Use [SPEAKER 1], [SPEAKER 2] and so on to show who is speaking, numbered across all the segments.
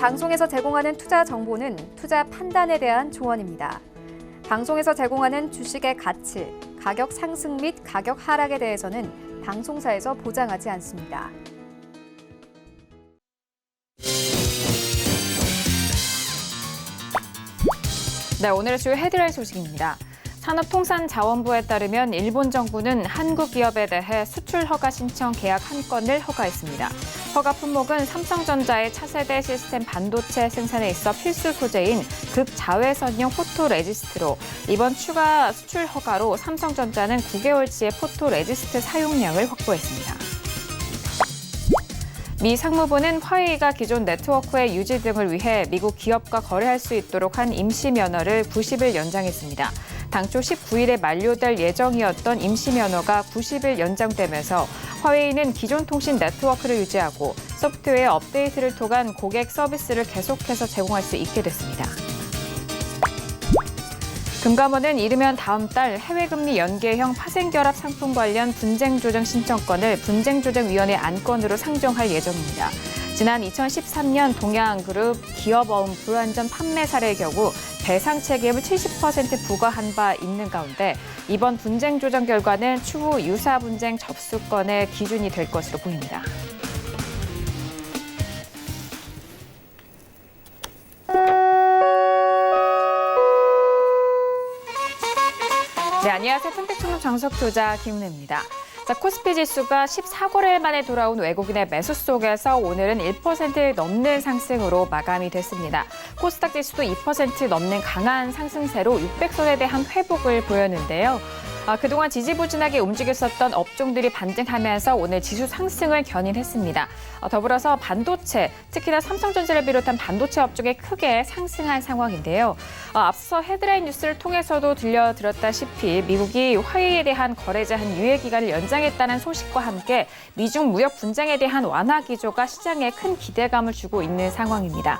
[SPEAKER 1] 방송에서 제공하는 투자 정보는 투자 판단에 대한 조언입니다. 방송에서 제공하는 주식의 가치, 가격 상승 및 가격 하락에 대해서는 방송사에서 보장하지 않습니다.
[SPEAKER 2] 네, 오늘의 주요 헤드라인 소식입니다. 산업통상자원부에 따르면 일본 정부는 한국 기업에 대해 수출 허가 신청 계약 한 건을 허가했습니다. 허가 품목은 삼성전자의 차세대 시스템 반도체 생산에 있어 필수 소재인 극자외선형 포토레지스트로 이번 추가 수출 허가로 삼성전자는 9개월치의 포토레지스트 사용량을 확보했습니다. 미 상무부는 화웨이가 기존 네트워크의 유지 등을 위해 미국 기업과 거래할 수 있도록 한 임시 면허를 90일 연장했습니다. 당초 19일에 만료될 예정이었던 임시 면허가 90일 연장되면서 화웨이는 기존 통신 네트워크를 유지하고 소프트웨어 업데이트를 통한 고객 서비스를 계속해서 제공할 수 있게 됐습니다. 금감원은 이르면 다음 달 해외금리 연계형 파생결합 상품 관련 분쟁조정 신청권을 분쟁조정위원회 안건으로 상정할 예정입니다. 지난 2013년 동양그룹 기업어음 불완전 판매 사례의 경우 배상 책임을 70% 부과한 바 있는 가운데 이번 분쟁조정 결과는 추후 유사 분쟁 접수권의 기준이 될 것으로 보입니다. 네, 안녕하세요. 평택총融정석투자 김은혜입니다. 자, 코스피 지수가 14거래일 만에 돌아온 외국인의 매수 속에서 오늘은 1% 넘는 상승으로 마감이 됐습니다. 코스닥 지수도 2% 넘는 강한 상승세로 600선에 대한 회복을 보였는데요. 그동안 지지부진하게 움직였었던 업종들이 반등하면서 오늘 지수 상승을 견인했습니다. 더불어서 반도체, 특히나 삼성전자를 비롯한 반도체 업종에 크게 상승한 상황인데요. 앞서 헤드라인 뉴스를 통해서도 들려드렸다시피 미국이 화웨이에 대한 거래 제한 유예 기간을 연장했다는 소식과 함께 미중 무역 분쟁에 대한 완화 기조가 시장에 큰 기대감을 주고 있는 상황입니다.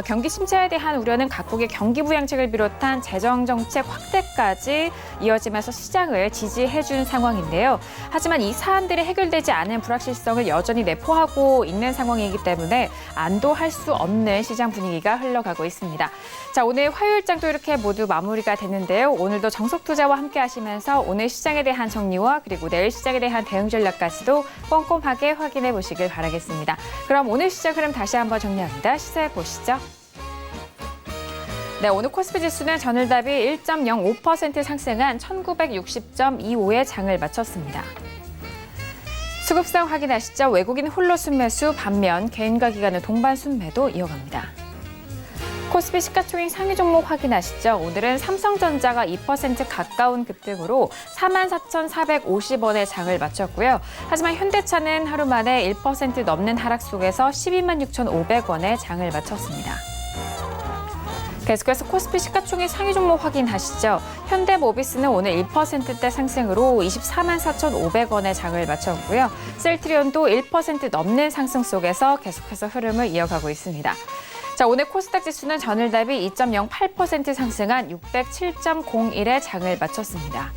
[SPEAKER 2] 경기 침체에 대한 우려는 각국의 경기 부양책을 비롯한 재정 정책 확대까지 이어지면서 시장을 지지해준 상황인데요. 하지만 이 사안들이 해결되지 않은 불확실성을 여전히 내포하고 있는 상황이기 때문에 안도할 수 없는 시장 분위기가 흘러가고 있습니다. 자, 오늘 화요일장도 이렇게 모두 마무리가 됐는데요. 오늘도 정석투자와 함께 하시면서 오늘 시장에 대한 정리와 그리고 내일 시장에 대한 대응 전략까지도 꼼꼼하게 확인해 보시길 바라겠습니다. 그럼 오늘 시장 흐름 다시 한번 정리합니다. 시세 보시죠. 네, 오늘 코스피 지수는 전일 대비 1.05% 상승한 1960.25에 장을 마쳤습니다. 수급상 확인하시죠. 외국인 홀로 순매수 반면 개인과 기관의 동반 순매도 이어갑니다. 코스피 시가총액 상위 종목 확인하시죠. 오늘은 삼성전자가 2% 가까운 급등으로 44,450원에 장을 마쳤고요. 하지만 현대차는 하루 만에 1% 넘는 하락 속에서 126,500원에 장을 마쳤습니다. 계속해서 코스피 시가총액 상위 종목 확인하시죠. 현대모비스는 오늘 1%대 상승으로 244,500원에 장을 마쳤고요. 셀트리온도 1% 넘는 상승 속에서 계속해서 흐름을 이어가고 있습니다. 자, 오늘 코스닥 지수는 전일 대비 2.08% 상승한 607.01에 장을 마쳤습니다.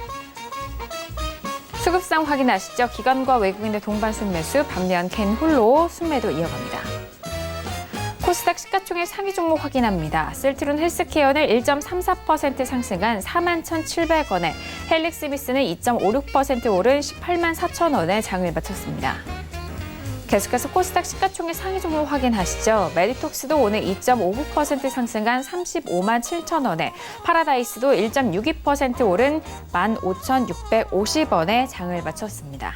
[SPEAKER 2] 수급상 확인하시죠. 기관과 외국인의 동반 순매수, 반면 개인 홀로 순매도 이어갑니다. 코스닥 시가총액 상위 종목 확인합니다. 셀트론 헬스케어는 1.34% 상승한 41,700원에, 헬릭스미스는 2.56% 오른 184,000원에 장을 마쳤습니다. 계속해서 코스닥 시가총액 상위 종목 확인하시죠. 메디톡스도 오늘 2.59% 상승한 357,000원에, 파라다이스도 1.62% 오른 15,650원에 장을 마쳤습니다.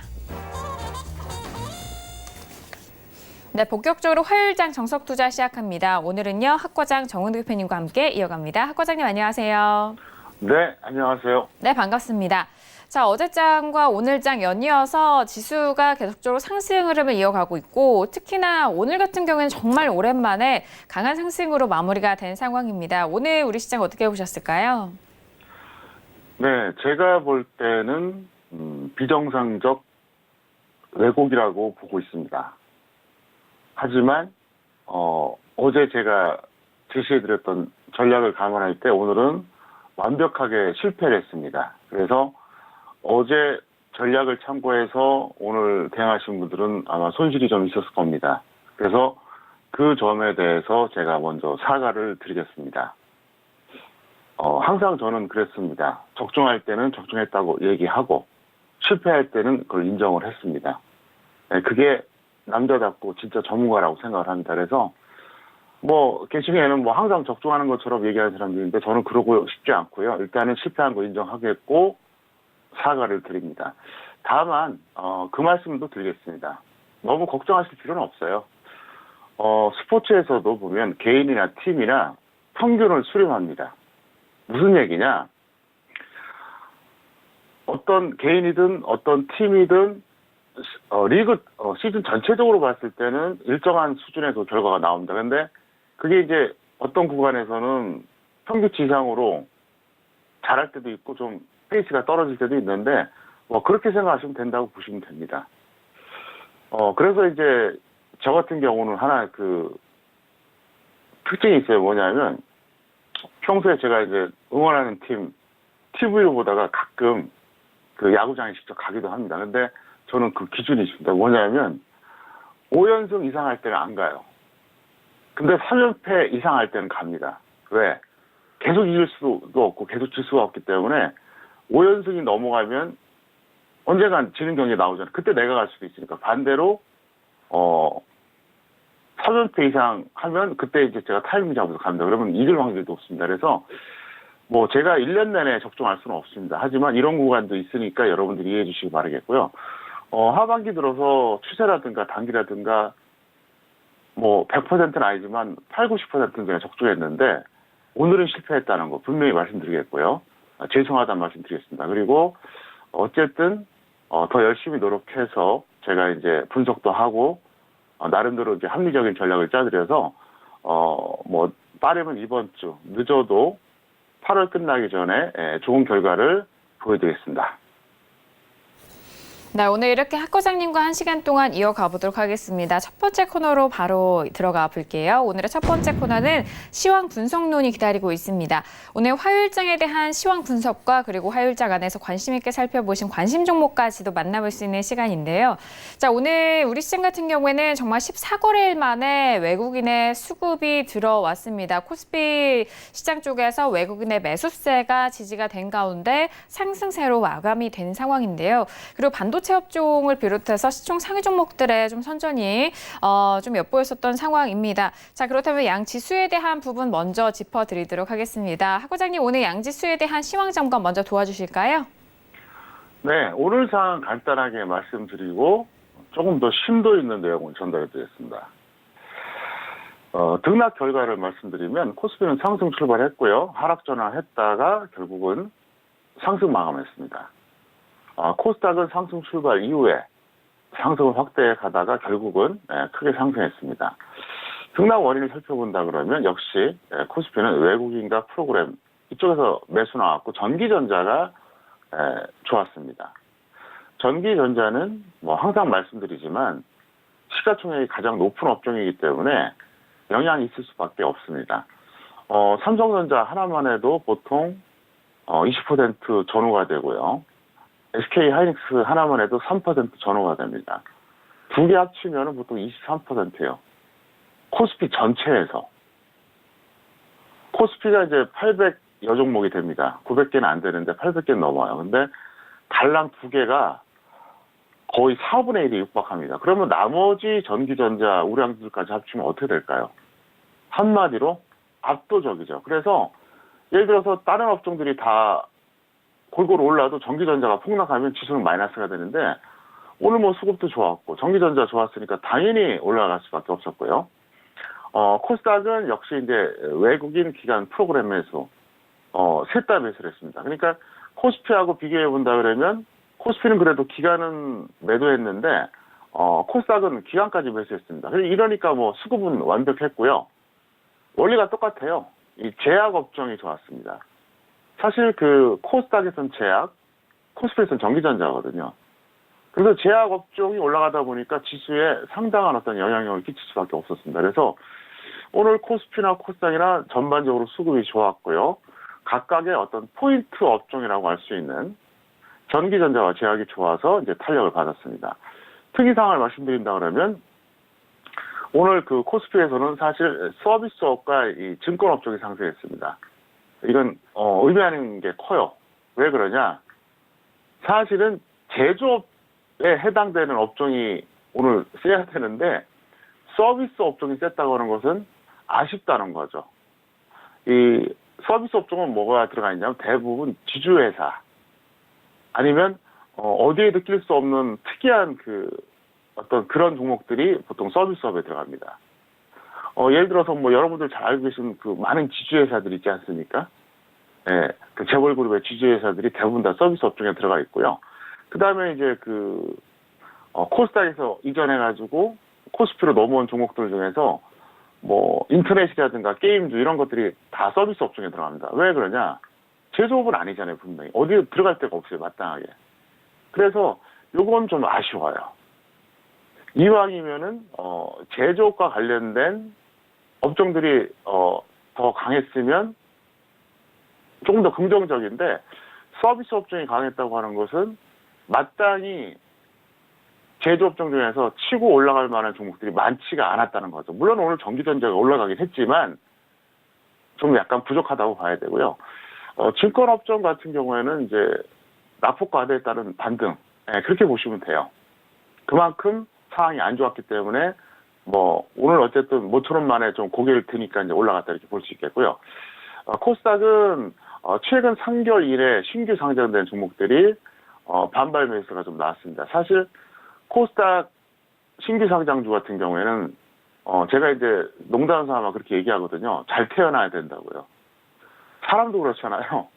[SPEAKER 2] 네, 본격적으로 화요일장 정석투자 시작합니다. 오늘은요, 학과장 정은우 대표님과 함께 이어갑니다. 학과장님 안녕하세요.
[SPEAKER 3] 네, 안녕하세요.
[SPEAKER 2] 네, 반갑습니다. 자, 어제장과 오늘장 연이어서 지수가 계속적으로 상승 흐름을 이어가고 있고 특히나 오늘 같은 경우에는 정말 오랜만에 강한 상승으로 마무리가 된 상황입니다. 오늘 우리 시장 어떻게 보셨을까요?
[SPEAKER 3] 네, 제가 볼 때는 비정상적 왜곡이라고 보고 있습니다. 하지만 어제 제가 제시해드렸던 전략을 감안할 때 오늘은 완벽하게 실패를 했습니다. 그래서 어제 전략을 참고해서 오늘 대응하신 분들은 아마 손실이 좀 있었을 겁니다. 그래서 그 점에 대해서 제가 먼저 사과를 드리겠습니다. 항상 저는 그랬습니다. 적중할 때는 적중했다고 얘기하고 실패할 때는 그걸 인정을 했습니다. 네, 그게 남자답고 진짜 전문가라고 생각을 합니다. 그래서 게시에는 항상 적중하는 것처럼 얘기하는 사람들인데 저는 그러고 싶지 않고요. 일단은 실패한 거 인정하겠고 사과를 드립니다. 다만 그 말씀도 드리겠습니다. 너무 걱정하실 필요는 없어요. 스포츠에서도 보면 개인이나 팀이나 평균을 수렴합니다. 무슨 얘기냐? 어떤 개인이든 어떤 팀이든 리그 시즌 전체적으로 봤을 때는 일정한 수준의 그 결과가 나옵니다. 근데 그게 이제 어떤 구간에서는 평균치 이상으로 잘할 때도 있고 좀 페이스가 떨어질 때도 있는데 그렇게 생각하시면 된다고 보시면 됩니다. 그래서 이제 저 같은 경우는 하나 그 특징이 있어요. 뭐냐면 평소에 제가 이제 응원하는 팀 TV로 보다가 가끔 그 야구장에 직접 가기도 합니다. 근데 저는 그 기준이 있습니다. 뭐냐면 5연승 이상 할 때는 안 가요. 근데 3연패 이상 할 때는 갑니다. 왜? 계속 이길 수도 없고 계속 질 수가 없기 때문에 5연승이 넘어가면 언젠간 지는 경기가 나오잖아요. 그때 내가 갈 수도 있으니까. 반대로 3연패 이상 하면 그때 이제 제가 타이밍 잡아서 갑니다. 그러면 이길 확률이 높습니다. 그래서 제가 1년 내내 적중할 수는 없습니다. 하지만 이런 구간도 있으니까 여러분들이 이해해 주시기 바라겠고요. 하반기 들어서 추세라든가 단기라든가 100%는 아니지만 8, 90%는 그냥 적중했는데 오늘은 실패했다는 거 분명히 말씀드리겠고요. 죄송하다는 말씀드리겠습니다. 그리고 어쨌든 더 열심히 노력해서 제가 이제 분석도 하고 나름대로 이제 합리적인 전략을 짜드려서 빠르면 이번 주 늦어도 8월 끝나기 전에 좋은 결과를 보여드리겠습니다.
[SPEAKER 2] 네, 오늘 이렇게 학 과장님과 1시간 동안 이어가 보도록 하겠습니다. 첫 번째 코너로 바로 들어가 볼게요. 오늘의 첫 번째 코너는 시황 분석론이 기다리고 있습니다. 오늘 화요일장에 대한 시황 분석과 그리고 화요일장 안에서 관심 있게 살펴보신 관심 종목까지도 만나볼 수 있는 시간인데요. 자, 오늘 우리 시장 같은 경우에는 정말 14거래일 만에 외국인의 수급이 들어왔습니다. 코스피 시장 쪽에서 외국인의 매수세가 지지가 된 가운데 상승세로 마감이 된 상황인데요. 그리고 반도체 업종을 비롯해서 시총 상위 종목들에 좀 선전이 좀 엿보였었던 상황입니다. 자, 그렇다면 양 지수에 대한 부분 먼저 짚어드리도록 하겠습니다. 학 과장님, 오늘 양 지수에 대한 시황 점검 먼저 도와주실까요?
[SPEAKER 3] 네, 오늘 상황 간단하게 말씀드리고 조금 더 심도 있는 내용을 전달해드리겠습니다. 등락 결과를 말씀드리면 코스피는 상승 출발했고요. 하락 전환했다가 결국은 상승 마감했습니다. 코스닥은 상승 출발 이후에 상승을 확대해 가다가 결국은 크게 상승했습니다. 등락 원인을 살펴본다 그러면 역시 코스피는 외국인과 프로그램 이쪽에서 매수 나왔고 전기전자가 좋았습니다. 전기전자는 항상 말씀드리지만 시가총액이 가장 높은 업종이기 때문에 영향이 있을 수밖에 없습니다. 삼성전자 하나만 해도 보통 20% 전후가 되고요. SK 하이닉스 하나만 해도 3% 전후가 됩니다. 두 개 합치면 보통 23%예요. 코스피 전체에서. 코스피가 이제 800여 종목이 됩니다. 900개는 안 되는데 800개는 넘어요. 근데 달랑 두 개가 거의 4분의 1에 육박합니다. 그러면 나머지 전기전자, 우량주들까지 합치면 어떻게 될까요? 한마디로 압도적이죠. 그래서 예를 들어서 다른 업종들이 다 골고루 올라도 전기전자가 폭락하면 지수는 마이너스가 되는데 오늘 수급도 좋았고 전기전자 좋았으니까 당연히 올라갈 수밖에 없었고요. 코스닥은 역시 이제 외국인 기관 프로그램 매수, 셋 다 매수를 했습니다. 그러니까 코스피하고 비교해 본다 그러면 코스피는 그래도 기관은 매도했는데 코스닥은 기관까지 매수했습니다. 이러니까 수급은 완벽했고요. 원리가 똑같아요. 이 제약 업종이 좋았습니다. 사실 그 코스닥에선 제약, 코스피에선 전기전자거든요. 그래서 제약 업종이 올라가다 보니까 지수에 상당한 어떤 영향력을 끼칠 수밖에 없었습니다. 그래서 오늘 코스피나 코스닥이나 전반적으로 수급이 좋았고요. 각각의 어떤 포인트 업종이라고 할 수 있는 전기전자와 제약이 좋아서 이제 탄력을 받았습니다. 특이사항을 말씀드린다 그러면 오늘 그 코스피에서는 사실 서비스업과 이 증권업 쪽이 상승했습니다. 이건 의미하는 게 커요. 왜 그러냐? 사실은 제조업에 해당되는 업종이 오늘 세야 되는데 서비스 업종이 셌다고 하는 것은 아쉽다는 거죠. 이 서비스 업종은 뭐가 들어가 있냐면 대부분 지주회사 아니면 어디에 느낄 수 없는 특이한 그 어떤 그런 종목들이 보통 서비스업에 들어갑니다. 예를 들어서 뭐 여러분들 잘 알고 계신 그 많은 지주회사들 있지 않습니까? 예, 그 재벌그룹의 지주회사들이 대부분 다 서비스 업종에 들어가 있고요. 그 다음에 이제 그 코스닥에서 이전해가지고 코스피로 넘어온 종목들 중에서 뭐 인터넷이라든가 게임주 이런 것들이 다 서비스 업종에 들어갑니다. 왜 그러냐? 제조업은 아니잖아요, 분명히. 어디에 들어갈 데가 없어요, 마땅하게. 그래서 요건 좀 아쉬워요. 이왕이면은 제조업과 관련된 업종들이 더 강했으면 조금 더 긍정적인데 서비스 업종이 강했다고 하는 것은 마땅히 제조업종 중에서 치고 올라갈 만한 종목들이 많지가 않았다는 거죠. 물론 오늘 전기전자가 올라가긴 했지만 좀 약간 부족하다고 봐야 되고요. 증권업종 같은 경우에는 이제 낙폭과대에 따른 반등, 그렇게 보시면 돼요. 그만큼 상황이 안 좋았기 때문에 뭐 오늘 어쨌든 모처럼 만에 좀 고개를 드니까 이제 올라갔다 이렇게 볼 수 있겠고요. 코스닥은 최근 3개월 이내 신규 상장된 종목들이 반발 매수가 좀 나왔습니다. 사실 코스닥 신규 상장주 같은 경우에는 제가 이제 농담 삼아 그렇게 얘기하거든요. 잘 태어나야 된다고요. 사람도 그렇잖아요.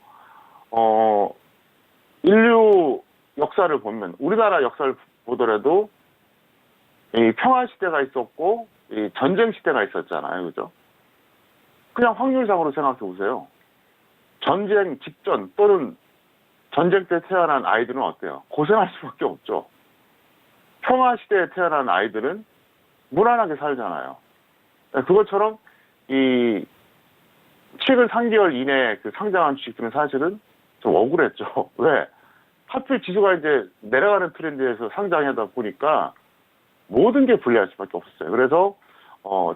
[SPEAKER 3] 인류 역사를 보면 우리나라 역사를 보더라도 이 평화 시대가 있었고 이 전쟁 시대가 있었잖아요, 그죠? 그냥 확률상으로 생각해 보세요. 전쟁 직전 또는 전쟁 때 태어난 아이들은 어때요? 고생할 수밖에 없죠. 평화 시대에 태어난 아이들은 무난하게 살잖아요. 그것처럼 이 최근 3개월 이내에 그 상장한 주식들은 사실은 좀 억울했죠. 왜? 하필 지수가 이제 내려가는 트렌드에서 상장하다 보니까 모든 게 불리할 수밖에 없었어요. 그래서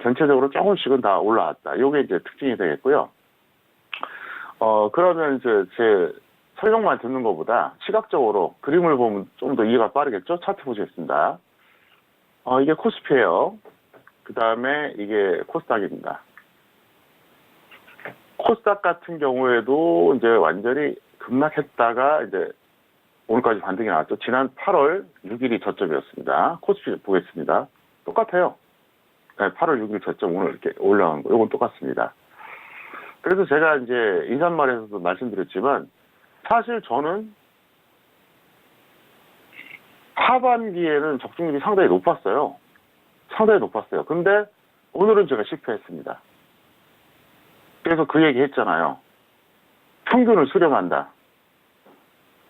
[SPEAKER 3] 전체적으로 조금씩은 다 올라왔다. 이게 이제 특징이 되겠고요. 그러면 이제 제 설명만 듣는 것보다 시각적으로 그림을 보면 좀 더 이해가 빠르겠죠? 차트 보시겠습니다. 이게 코스피예요. 그 다음에 이게 코스닥입니다. 코스닥 같은 경우에도 이제 완전히 급락했다가 이제 오늘까지 반등이 나왔죠. 지난 8월 6일이 저점이었습니다. 코스피 보겠습니다. 똑같아요. 네, 8월 6일 저점 오늘 이렇게 올라간 거. 이건 똑같습니다. 그래서 제가 이제 인사말에서도 말씀드렸지만 사실 저는 하반기에는 적중률이 상당히 높았어요. 상당히 높았어요. 근데 오늘은 제가 실패했습니다. 그래서 그 얘기 했잖아요. 평균을 수렴한다.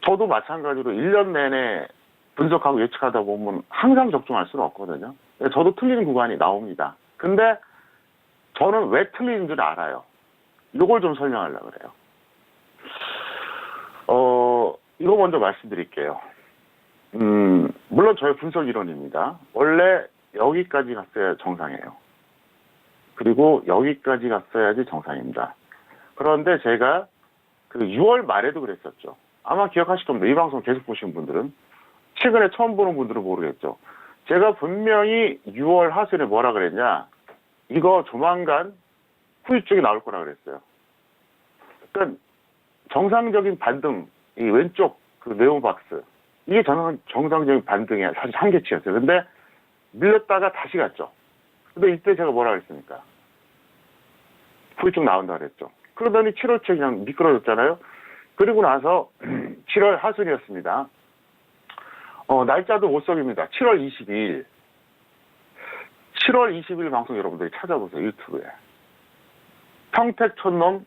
[SPEAKER 3] 저도 마찬가지로 1년 내내 분석하고 예측하다 보면 항상 적중할 수는 없거든요. 저도 틀리는 구간이 나옵니다. 근데 저는 왜 틀리는 줄 알아요. 이걸 좀 설명하려고 그래요. 이거 먼저 말씀드릴게요. 물론 저의 분석 이론입니다. 원래 여기까지 갔어야 정상이에요. 그리고 여기까지 갔어야지 정상입니다. 그런데 제가 그 6월 말에도 그랬었죠. 아마 기억하실 겁니다. 이 방송 계속 보신 분들은. 최근에 처음 보는 분들은 모르겠죠. 제가 분명히 6월 하순에 뭐라 그랬냐. 이거 조만간 후유증이 나올 거라 그랬어요. 그러니까 정상적인 반등, 이 왼쪽 그 네오박스. 이게 정상적인 반등의 사실 한계치였어요. 근데 밀렸다가 다시 갔죠. 근데 이때 제가 뭐라 그랬습니까? 후유증 나온다 그랬죠. 그러더니 7월초에 그냥 미끄러졌잖아요. 그리고 나서 7월 하순이었습니다. 날짜도 못 속입니다. 7월 22일. 7월 20일 방송 여러분들이 찾아보세요. 유튜브에. 평택촌놈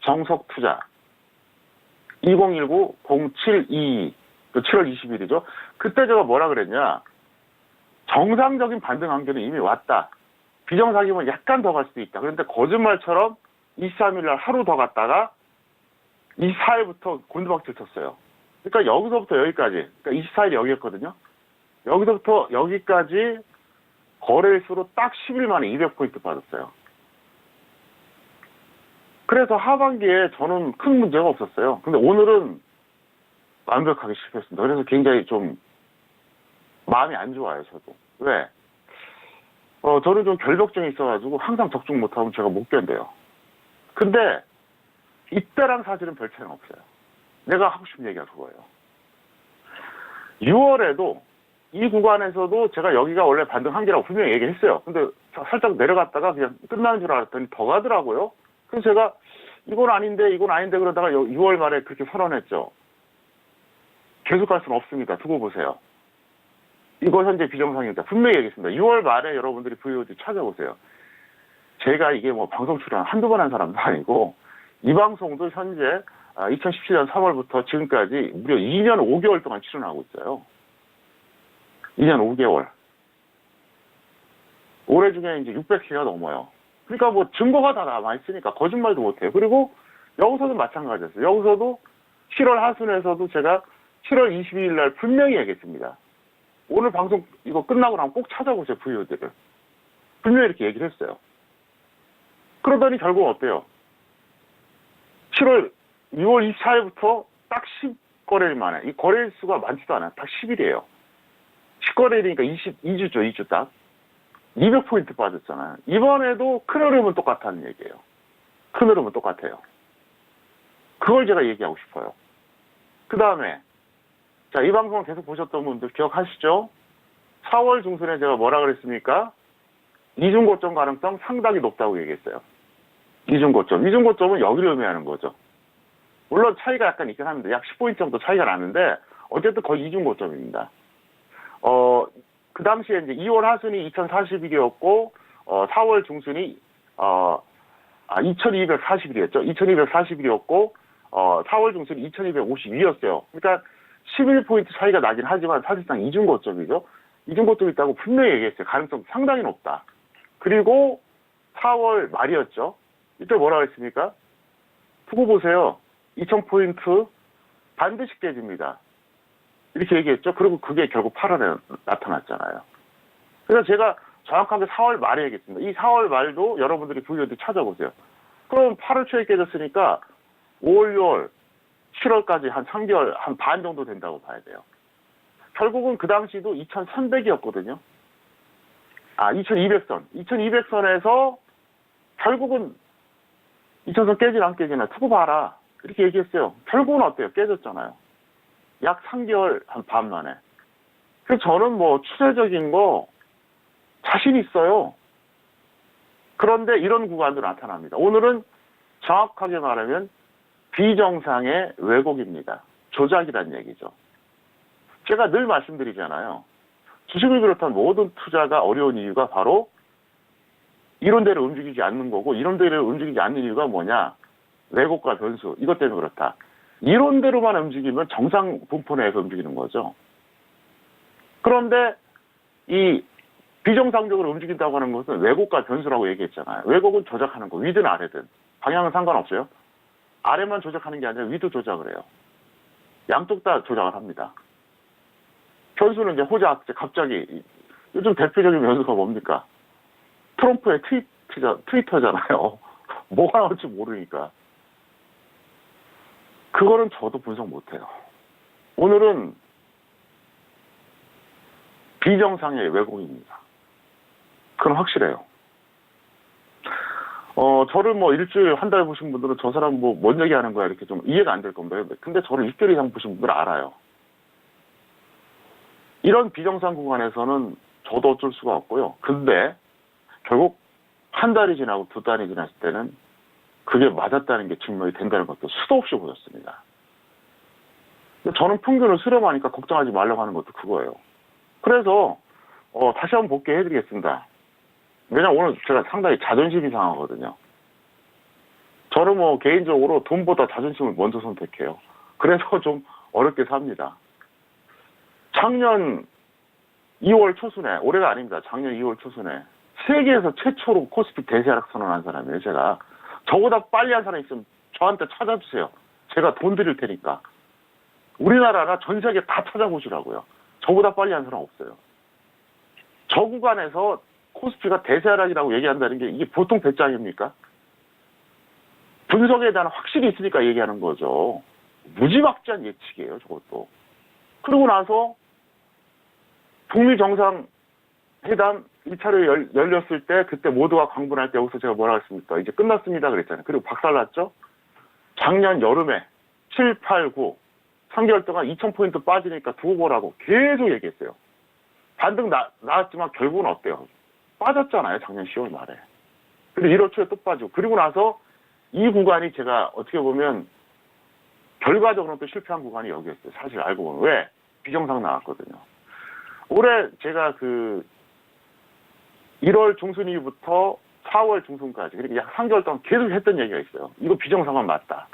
[SPEAKER 3] 정석투자 2019-0722 7월 20일이죠. 그때 제가 뭐라 그랬냐. 정상적인 반등 한계는 이미 왔다. 비정상이면 약간 더 갈 수도 있다. 그런데 거짓말처럼 23일 날 하루 더 갔다가 24일부터 곤두박질 쳤어요. 그러니까 여기서부터 여기까지. 그러니까 24일이 여기였거든요. 여기서부터 여기까지 거래일수로 딱 10일 만에 200포인트 빠졌어요. 그래서 하반기에 저는 큰 문제가 없었어요. 근데 오늘은 완벽하게 실패했습니다. 그래서 굉장히 좀 마음이 안 좋아요, 저도. 왜? 저는 좀 결벽증이 있어가지고 항상 적중 못하면 제가 못 견뎌요. 근데 이때랑 사실은 별 차이는 없어요. 내가 하고 싶은 얘기가 그거예요. 6월에도 이 구간에서도 제가 여기가 원래 반등 한계라고 분명히 얘기했어요. 근데 살짝 내려갔다가 그냥 끝나는 줄 알았더니 더 가더라고요. 그래서 제가 이건 아닌데 그러다가 6월 말에 그렇게 선언했죠. 계속 갈 수는 없습니다. 두고 보세요. 이거 현재 비정상입니다. 분명히 얘기했습니다. 6월 말에 여러분들이 VOD 찾아보세요. 제가 이게 뭐 방송 출연 한두 번 한 사람도 아니고 이 방송도 현재 2017년 3월부터 지금까지 무려 2년 5개월 동안 출연하고 있어요. 2년 5개월. 올해 중에 이제 600회가 넘어요. 그러니까 뭐 증거가 다 남아있으니까 거짓말도 못해요. 그리고 여기서도 마찬가지였어요. 여기서도 7월 하순에서도 제가 7월 22일 날 분명히 얘기했습니다. 오늘 방송 이거 끝나고 나면 꼭 찾아보세요. VOD를. 분명히 이렇게 얘기를 했어요. 그러더니 결국 어때요? 6월 24일부터 딱 10거래일 만에, 이 거래일 수가 많지도 않아요. 딱 10일이에요. 10거래일이니까 2주죠, 2주 딱. 200포인트 빠졌잖아요. 이번에도 큰 흐름은 똑같다는 얘기예요. 큰 흐름은 똑같아요. 그걸 제가 얘기하고 싶어요. 그 다음에, 자, 이 방송을 계속 보셨던 분들 기억하시죠? 4월 중순에 제가 뭐라 그랬습니까? 이중고점 가능성 상당히 높다고 얘기했어요. 이중고점은 여기를 의미하는 거죠. 물론 차이가 약간 있긴 합니다. 약 10포인트 정도 차이가 나는데 어쨌든 거의 이중고점입니다. 그 당시에 이제 2월 하순이 2041이었고 4월 중순이 2240일이었죠. 2240일이었고 4월 중순이 2252였어요. 그러니까 11포인트 차이가 나긴 하지만 사실상 이중고점이죠. 이중고점이 있다고 분명히 얘기했어요. 가능성 상당히 높다. 그리고 4월 말이었죠. 이때 뭐라고 했습니까? 두고 보세요. 2000포인트 반드시 깨집니다. 이렇게 얘기했죠. 그리고 그게 결국 8월에 나타났잖아요. 그래서 제가 정확하게 4월 말에 얘기했습니다. 이 4월 말도 여러분들이 VOD 찾아보세요. 그럼 8월 초에 깨졌으니까 5월, 6월, 7월까지 한 3개월, 한 반 정도 된다고 봐야 돼요. 결국은 그 당시도 2300이었거든요. 2200선. 2200선에서 결국은 2000선 깨지나 안 깨지나 두고 봐라. 이렇게 얘기했어요. 결국은 어때요? 깨졌잖아요. 약 3개월 한 반 만에. 그래서 저는 뭐 추세적인 거 자신 있어요. 그런데 이런 구간도 나타납니다. 오늘은 정확하게 말하면 비정상의 왜곡입니다. 조작이란 얘기죠. 제가 늘 말씀드리잖아요. 주식을 비롯한 모든 투자가 어려운 이유가 바로 이론대로 움직이지 않는 거고, 이론대로 움직이지 않는 이유가 뭐냐? 왜곡과 변수, 이것 때문에 그렇다. 이론대로만 움직이면 정상 분포 내에서 움직이는 거죠. 그런데 이 비정상적으로 움직인다고 하는 것은 왜곡과 변수라고 얘기했잖아요. 왜곡은 조작하는 거, 위든 아래든. 방향은 상관없어요. 아래만 조작하는 게 아니라 위도 조작을 해요. 양쪽 다 조작을 합니다. 변수는 이제 호작, 갑자기, 요즘 대표적인 변수가 뭡니까? 트럼프의 트위터잖아요. 뭐가 나올지 모르니까. 그거는 저도 분석 못해요. 오늘은 비정상의 왜곡입니다. 그건 확실해요. 저를 뭐 일주일, 한 달 보신 분들은 저 사람 뭔 얘기하는 거야 이렇게 좀 이해가 안 될 겁니다. 근데 저를 6개월 이상 보신 분들은 알아요. 이런 비정상 구간에서는 저도 어쩔 수가 없고요. 근데 결국 한 달이 지나고 두 달이 지났을 때는 그게 맞았다는 게 증명이 된다는 것도 수도 없이 보였습니다. 저는 평균을 수렴하니까 걱정하지 말라고 하는 것도 그거예요. 그래서 다시 한번 복귀해드리겠습니다. 왜냐면 오늘 제가 상당히 자존심이 상하거든요. 저는 뭐 개인적으로 돈보다 자존심을 먼저 선택해요. 그래서 좀 어렵게 삽니다. 작년 2월 초순에, 올해가 아닙니다. 작년 2월 초순에 세계에서 최초로 코스피 대세하락 선언한 사람이에요. 제가 저보다 빨리 한 사람 있으면 저한테 찾아주세요. 제가 돈 드릴 테니까. 우리나라나 전 세계 다 찾아보시라고요. 저보다 빨리 한 사람 없어요. 저 구간에서 코스피가 대세하락이라고 얘기한다는 게 이게 보통 배짱입니까? 분석에 대한 확실히 있으니까 얘기하는 거죠. 무지막지한 예측이에요, 저것도. 그러고 나서 북미 정상회담 1차로 열렸을 때 그때 모두가 광분할 때 여기서 제가 뭐라 했습니까? 이제 끝났습니다 그랬잖아요. 그리고 박살났죠? 작년 여름에 7, 8, 9 3개월 동안 2,000포인트 빠지니까 두고 보라고 계속 얘기했어요. 반등 나왔지만 결국은 어때요? 빠졌잖아요, 작년 10월 말에. 그리고 1월 초에 또 빠지고. 그리고 나서 이 구간이 제가 어떻게 보면 결과적으로는 또 실패한 구간이 여기였어요. 사실 알고 보면. 왜? 비정상 나왔거든요. 올해 제가 1월 중순 이후부터 4월 중순까지, 그러니까 약 3개월 동안 계속 했던 얘기가 있어요. 이거 비정상은 맞다.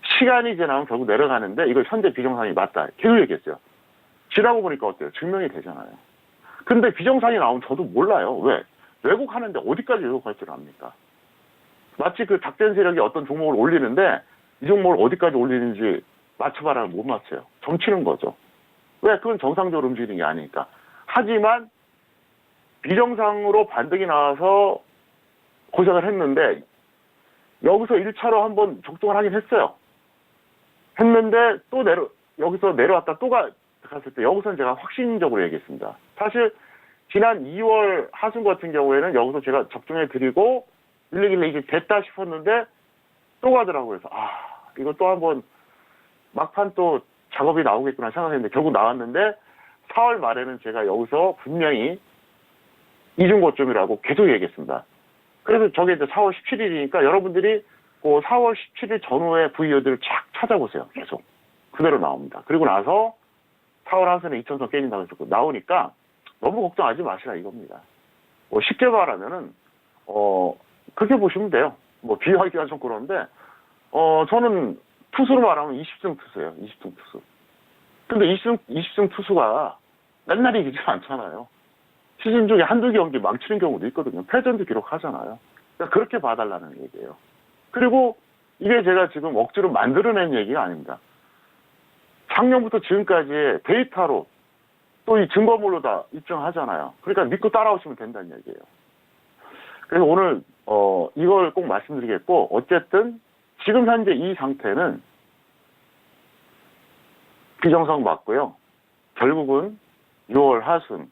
[SPEAKER 3] 시간이 지나면 결국 내려가는데 이거 현재 비정상이 맞다. 계속 얘기했어요. 지나고 보니까 어때요? 증명이 되잖아요. 근데 비정상이 나오면 저도 몰라요. 왜? 왜곡하는데 어디까지 왜곡할 줄 압니까? 마치 그 작전 세력이 어떤 종목을 올리는데 이 종목을 어디까지 올리는지 맞춰봐라 못 맞춰요. 점치는 거죠. 왜? 그건 정상적으로 움직이는 게 아니니까. 하지만 비정상으로 반등이 나와서 고생을 했는데 여기서 1차로 한번 적중을 하긴 했어요. 했는데 또 여기서 내려왔다 또 갔을 때 여기서는 제가 확신적으로 얘기했습니다. 사실 지난 2월 하순 같은 경우에는 여기서 제가 적중해 드리고 밀리길래 이제 됐다 싶었는데 또 가더라고요. 그래서 이거 또 한번 막판 또 작업이 나오겠구나 생각했는데 결국 나왔는데 4월 말에는 제가 여기서 분명히 이중고점이라고 계속 얘기했습니다. 그래서 저게 이제 4월 17일이니까 여러분들이 그 4월 17일 전후에 V어들을 쫙 찾아보세요. 계속. 그대로 나옵니다. 그리고 나서 4월 하순에 2,000선 깨진다고 했었고 나오니까 너무 걱정하지 마시라 이겁니다. 쉽게 말하면은 그렇게 보시면 돼요. 비유하기가 좀 그런데 저는 투수로 말하면 20승 투수예요. 20승 투수. 근데 20승 투수가 맨날 이기지 않잖아요. 시즌 중에 한두 경기 망치는 경우도 있거든요. 패전도 기록하잖아요. 그러니까 그렇게 봐달라는 얘기예요. 그리고 이게 제가 지금 억지로 만들어낸 얘기가 아닙니다. 작년부터 지금까지 데이터로 또 이 증거물로 다 입증하잖아요. 그러니까 믿고 따라오시면 된다는 얘기예요. 그래서 오늘 이걸 꼭 말씀드리겠고 어쨌든 지금 현재 이 상태는 비정상 맞고요. 결국은 6월 하순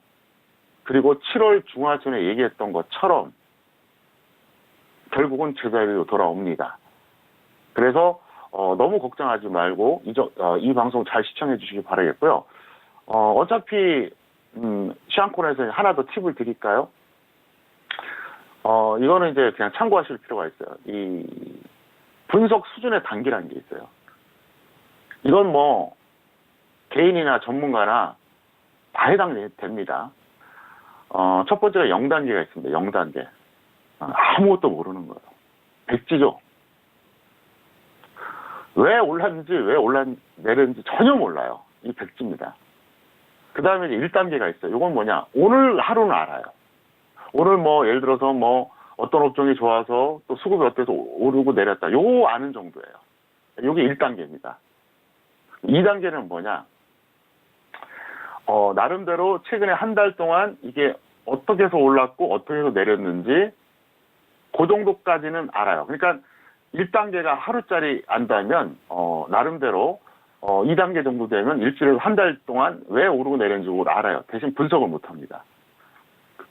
[SPEAKER 3] 그리고 7월 중하순에 얘기했던 것처럼 결국은 제자리로 돌아옵니다. 그래서 너무 걱정하지 말고 이 방송 잘 시청해 주시기 바라겠고요. 어차피 시안코너에서 하나 더 팁을 드릴까요? 이거는 이제 그냥 참고하실 필요가 있어요. 이 분석 수준의 단계라는 게 있어요. 이건 개인이나 전문가나 다 해당됩니다. 첫 번째가 0단계가 있습니다. 0단계. 아무것도 모르는 거예요. 백지죠. 왜 올랐는지, 왜 내렸는지 전혀 몰라요. 이 백지입니다. 그 다음에 이제 1단계가 있어요. 이건 뭐냐. 오늘 하루는 알아요. 오늘 예를 들어서 어떤 업종이 좋아서 또 수급이 어때서 오르고 내렸다. 요거 아는 정도예요. 요게 1단계입니다. 2단계는 뭐냐. 나름대로 최근에 한 달 동안 이게 어떻게 해서 올랐고 어떻게 해서 내렸는지 그 정도까지는 알아요. 그러니까 1단계가 하루짜리 안다면 나름대로 2단계 정도 되면 일주일에서 한 달 동안 왜 오르고 내렸는지 알아요. 대신 분석을 못합니다.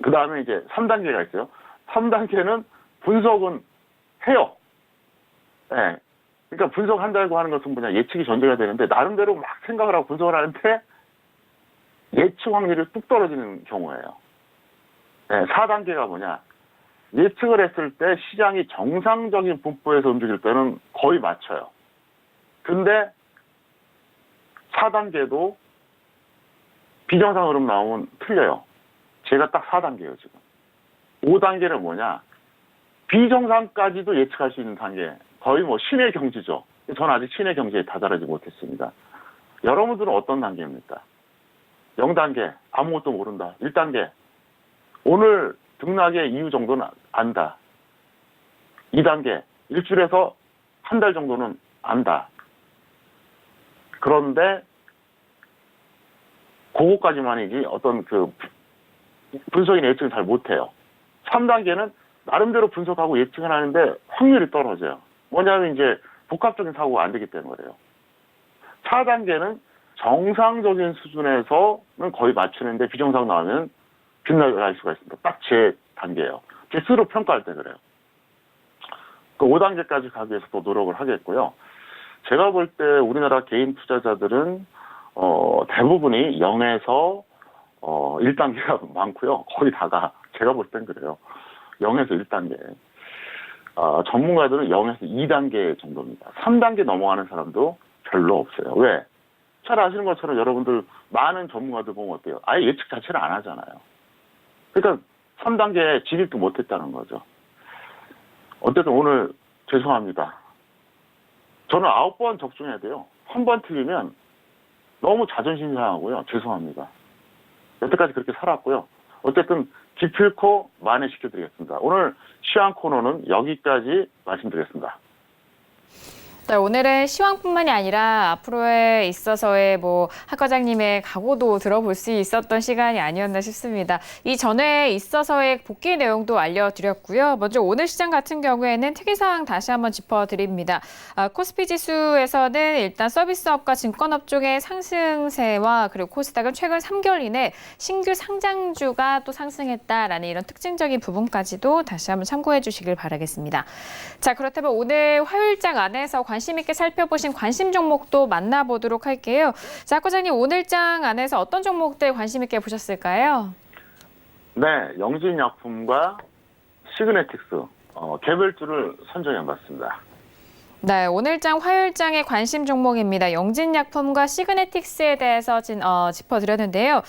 [SPEAKER 3] 그 다음에 이제 3단계가 있어요. 3단계는 분석은 해요. 네. 그러니까 분석한다고 하는 것은 뭐냐. 예측이 전제가 되는데 나름대로 막 생각을 하고 분석을 하는데 예측 확률이 뚝 떨어지는 경우예요. 네. 4단계가 뭐냐. 예측을 했을 때 시장이 정상적인 분포에서 움직일 때는 거의 맞춰요. 근데 4단계도 비정상 흐름 나오면 틀려요. 제가 딱 4단계예요, 지금. 5단계는 뭐냐? 비정상까지도 예측할 수 있는 단계. 거의 신의 경지죠. 저는 아직 신의 경지에 다다르지 못했습니다. 여러분들은 어떤 단계입니까? 0단계, 아무것도 모른다. 1단계, 오늘 등락의 이유 정도는 안다. 2단계, 일주일에서 한 달 정도는 안다. 그런데 그거까지만이지 어떤 분석이나 예측을 잘 못해요. 3단계는 나름대로 분석하고 예측을 하는데 확률이 떨어져요. 뭐냐면 이제 복합적인 사고가 안 되기 때문에요. 4단계는 정상적인 수준에서는 거의 맞추는데 비정상 나오면 빗나갈 수가 있습니다. 딱 제 단계예요. 제 스스로 평가할 때 그래요. 그 5단계까지 가기 위해서 또 노력을 하겠고요. 제가 볼 때 우리나라 개인 투자자들은 대부분이 0에서 1단계가 많고요. 거의 다가 제가 볼 땐 그래요. 0에서 1단계. 전문가들은 0에서 2단계 정도입니다. 3단계 넘어가는 사람도 별로 없어요. 왜? 잘 아시는 것처럼 여러분들 많은 전문가들 보면 어때요? 아예 예측 자체를 안 하잖아요. 그러니까 3단계에 진입도 못했다는 거죠. 어쨌든 오늘 죄송합니다. 저는 9번 적중해야 돼요. 한 번 틀리면 너무 자존심 상하고요. 죄송합니다. 여태까지 그렇게 살았고요. 어쨌든 기필코 만회시켜드리겠습니다. 오늘 시황 코너는 여기까지 말씀드리겠습니다.
[SPEAKER 2] 네, 오늘은 시황뿐만이 아니라 앞으로에 있어서의 학 과장님의 각오도 들어볼 수 있었던 시간이 아니었나 싶습니다. 이 전에 있어서의 복귀 내용도 알려드렸고요. 먼저 오늘 시장 같은 경우에는 특이사항 다시 한번 짚어드립니다. 코스피 지수에서는 일단 서비스업과 증권업 쪽의 상승세와 그리고 코스닥은 최근 3개월 이내 신규 상장주가 또 상승했다라는 이런 특징적인 부분까지도 다시 한번 참고해 주시길 바라겠습니다. 자, 그렇다면 오늘 화요일장 안에서 관심 있게 살펴보신 관심 종목도 만나보도록 할게요. 자, 과장님 오늘장 안에서 어떤 종목들 관심 있게 보셨을까요?
[SPEAKER 3] 네, 영진약품과 시그네틱스 개별주를 선정해봤습니다.
[SPEAKER 2] 네, 오늘장 화요일장의 관심 종목입니다. 영진약품과 시그네틱스에 대해서 짚어드렸는데요.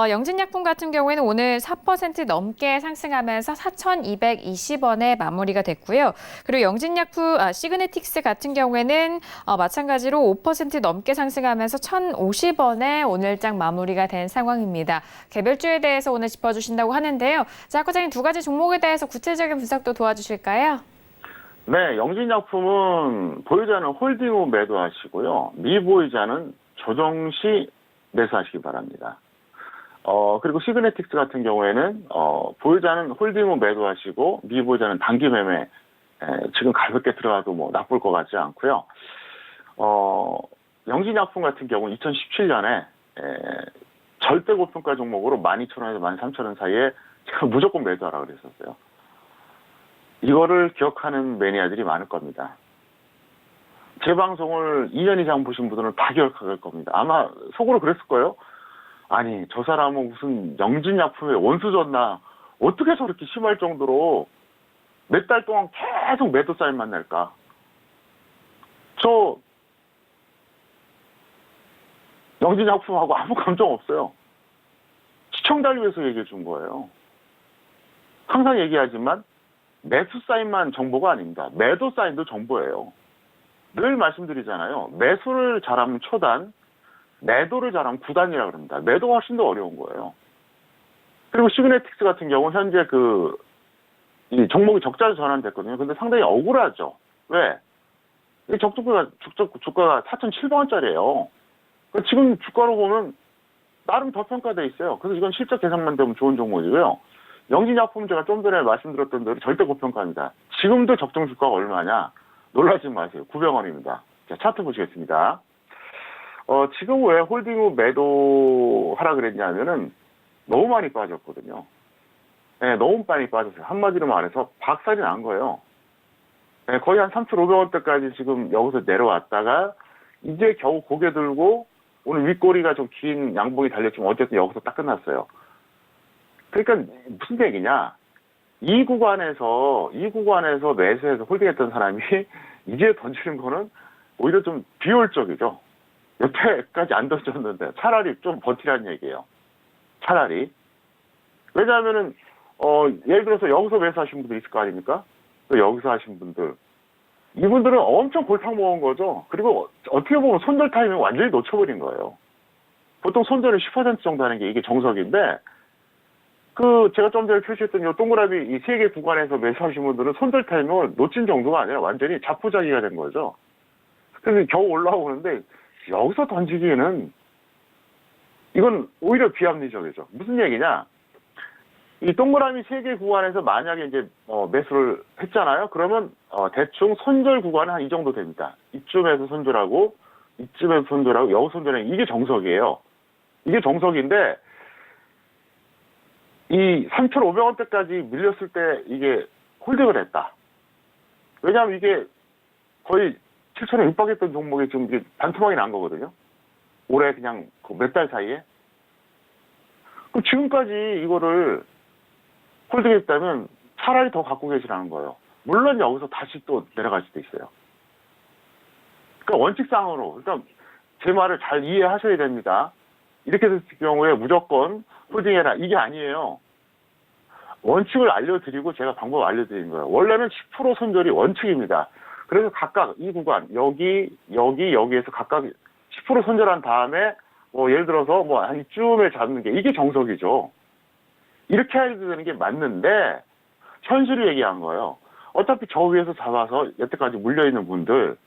[SPEAKER 2] 영진약품 같은 경우에는 오늘 4% 넘게 상승하면서 4,220원에 마무리가 됐고요. 그리고 시그네틱스 같은 경우에는 마찬가지로 5% 넘게 상승하면서 1,050원에 오늘장 마무리가 된 상황입니다. 개별주에 대해서 오늘 짚어주신다고 하는데요. 자, 과장님 두 가지 종목에 대해서 구체적인 분석도 도와주실까요?
[SPEAKER 3] 네, 영진약품은 보유자는 홀딩 후 매도하시고요. 미보유자는 조정 시 매수하시기 바랍니다. 그리고 시그네틱스 같은 경우에는 보유자는 홀딩 후 매도하시고 미보유자는 단기 매매 지금 가볍게 들어가도 나쁠 것 같지 않고요. 영진약품 같은 경우는 2017년에 절대 고평가 종목으로 12,000원에서 13,000원 사이에 제가 무조건 매도하라고 그랬었어요. 이거를 기억하는 매니아들이 많을 겁니다. 제 방송을 2년 이상 보신 분들은 다 기억할 겁니다. 아마 속으로 그랬을 거예요. 아니, 저 사람은 무슨 영진약품에 원수 줬나? 어떻게 저렇게 심할 정도로 몇 달 동안 계속 매도 사인만 낼까? 저 영진약품하고 아무 감정 없어요. 시청자를 위해서 얘기해 준 거예요. 항상 얘기하지만 매수 사인만 정보가 아닙니다. 매도 사인도 정보예요. 늘 말씀드리잖아요. 매수를 잘하면 초단, 매도를 잘하면 구단이라고 합니다. 매도가 훨씬 더 어려운 거예요. 그리고 시그네틱스 같은 경우는 현재 이 종목이 적자로 전환됐거든요. 근데 상당히 억울하죠. 왜? 이 주가가 4,700원짜리예요. 지금 주가로 보면 나름 더 평가돼 있어요. 그래서 이건 실적 계산만 되면 좋은 종목이고요. 영진약품 제가 좀 전에 말씀드렸던 대로 절대 고평가입니다. 지금도 적정 주가가 얼마냐? 놀라지 마세요. 900원입니다. 자, 차트 보시겠습니다. 지금 왜 홀딩 후 매도하라 그랬냐면은 너무 많이 빠졌거든요. 네, 너무 많이 빠졌어요. 한마디로 말해서 박살이 난 거예요. 네, 거의 한 3,500원대까지 지금 여기서 내려왔다가 이제 겨우 고개 들고 오늘 윗꼬리가 좀 긴 양봉이 달렸지만 어쨌든 여기서 딱 끝났어요. 그러니까 무슨 얘기냐? 이 구간에서 매수해서 홀딩했던 사람이 이제 던지는 거는 오히려 좀 비효율적이죠. 여태까지 안 던졌는데 차라리 좀 버티라는 얘기예요. 차라리. 왜냐하면은 예를 들어서 여기서 매수하신 분들 있을 거 아닙니까? 또 여기서 하신 분들. 이분들은 엄청 골탕 먹은 거죠. 그리고 어떻게 보면 손절 타이밍 완전히 놓쳐버린 거예요. 보통 손절은 10% 정도 하는 게 이게 정석인데 제가 좀 전에 표시했던 이 동그라미 이 세 개 구간에서 매수하신 분들은 손절 타이밍을 놓친 정도가 아니라 완전히 자포자기가 된 거죠. 그래서 겨우 올라오는데 여기서 던지기에는 이건 오히려 비합리적이죠. 무슨 얘기냐? 이 동그라미 3개 구간에서 만약에 이제 매수를 했잖아요. 그러면 대충 손절 구간은 한 이 정도 됩니다. 이쯤에서 손절하고 이쯤에서 손절하고 여기 손절하고 이게 정석이에요. 이게 정석인데 이 3,500원대까지 밀렸을 때 이게 홀딩을 했다. 왜냐하면 이게 거의 7,000원 육박했던 종목이 지금 이게 반토막이 난 거거든요. 올해 그냥 몇 달 사이에. 그럼 지금까지 이거를 홀딩했다면 차라리 더 갖고 계시라는 거예요. 물론 여기서 다시 또 내려갈 수도 있어요. 그러니까 원칙상으로 일단 제 말을 잘 이해하셔야 됩니다. 이렇게 됐을 경우에 무조건 홀딩해라 이게 아니에요. 원칙을 알려드리고 제가 방법을 알려드린 거예요. 원래는 10% 손절이 원칙입니다. 그래서 각각 이 구간 여기에서 각각 10% 손절한 다음에 예를 들어서 한 이쯤에 잡는 게 이게 정석이죠. 이렇게 해야 되는 게 맞는데 현실을 얘기한 거예요. 어차피 저 위에서 잡아서 여태까지 물려있는 분들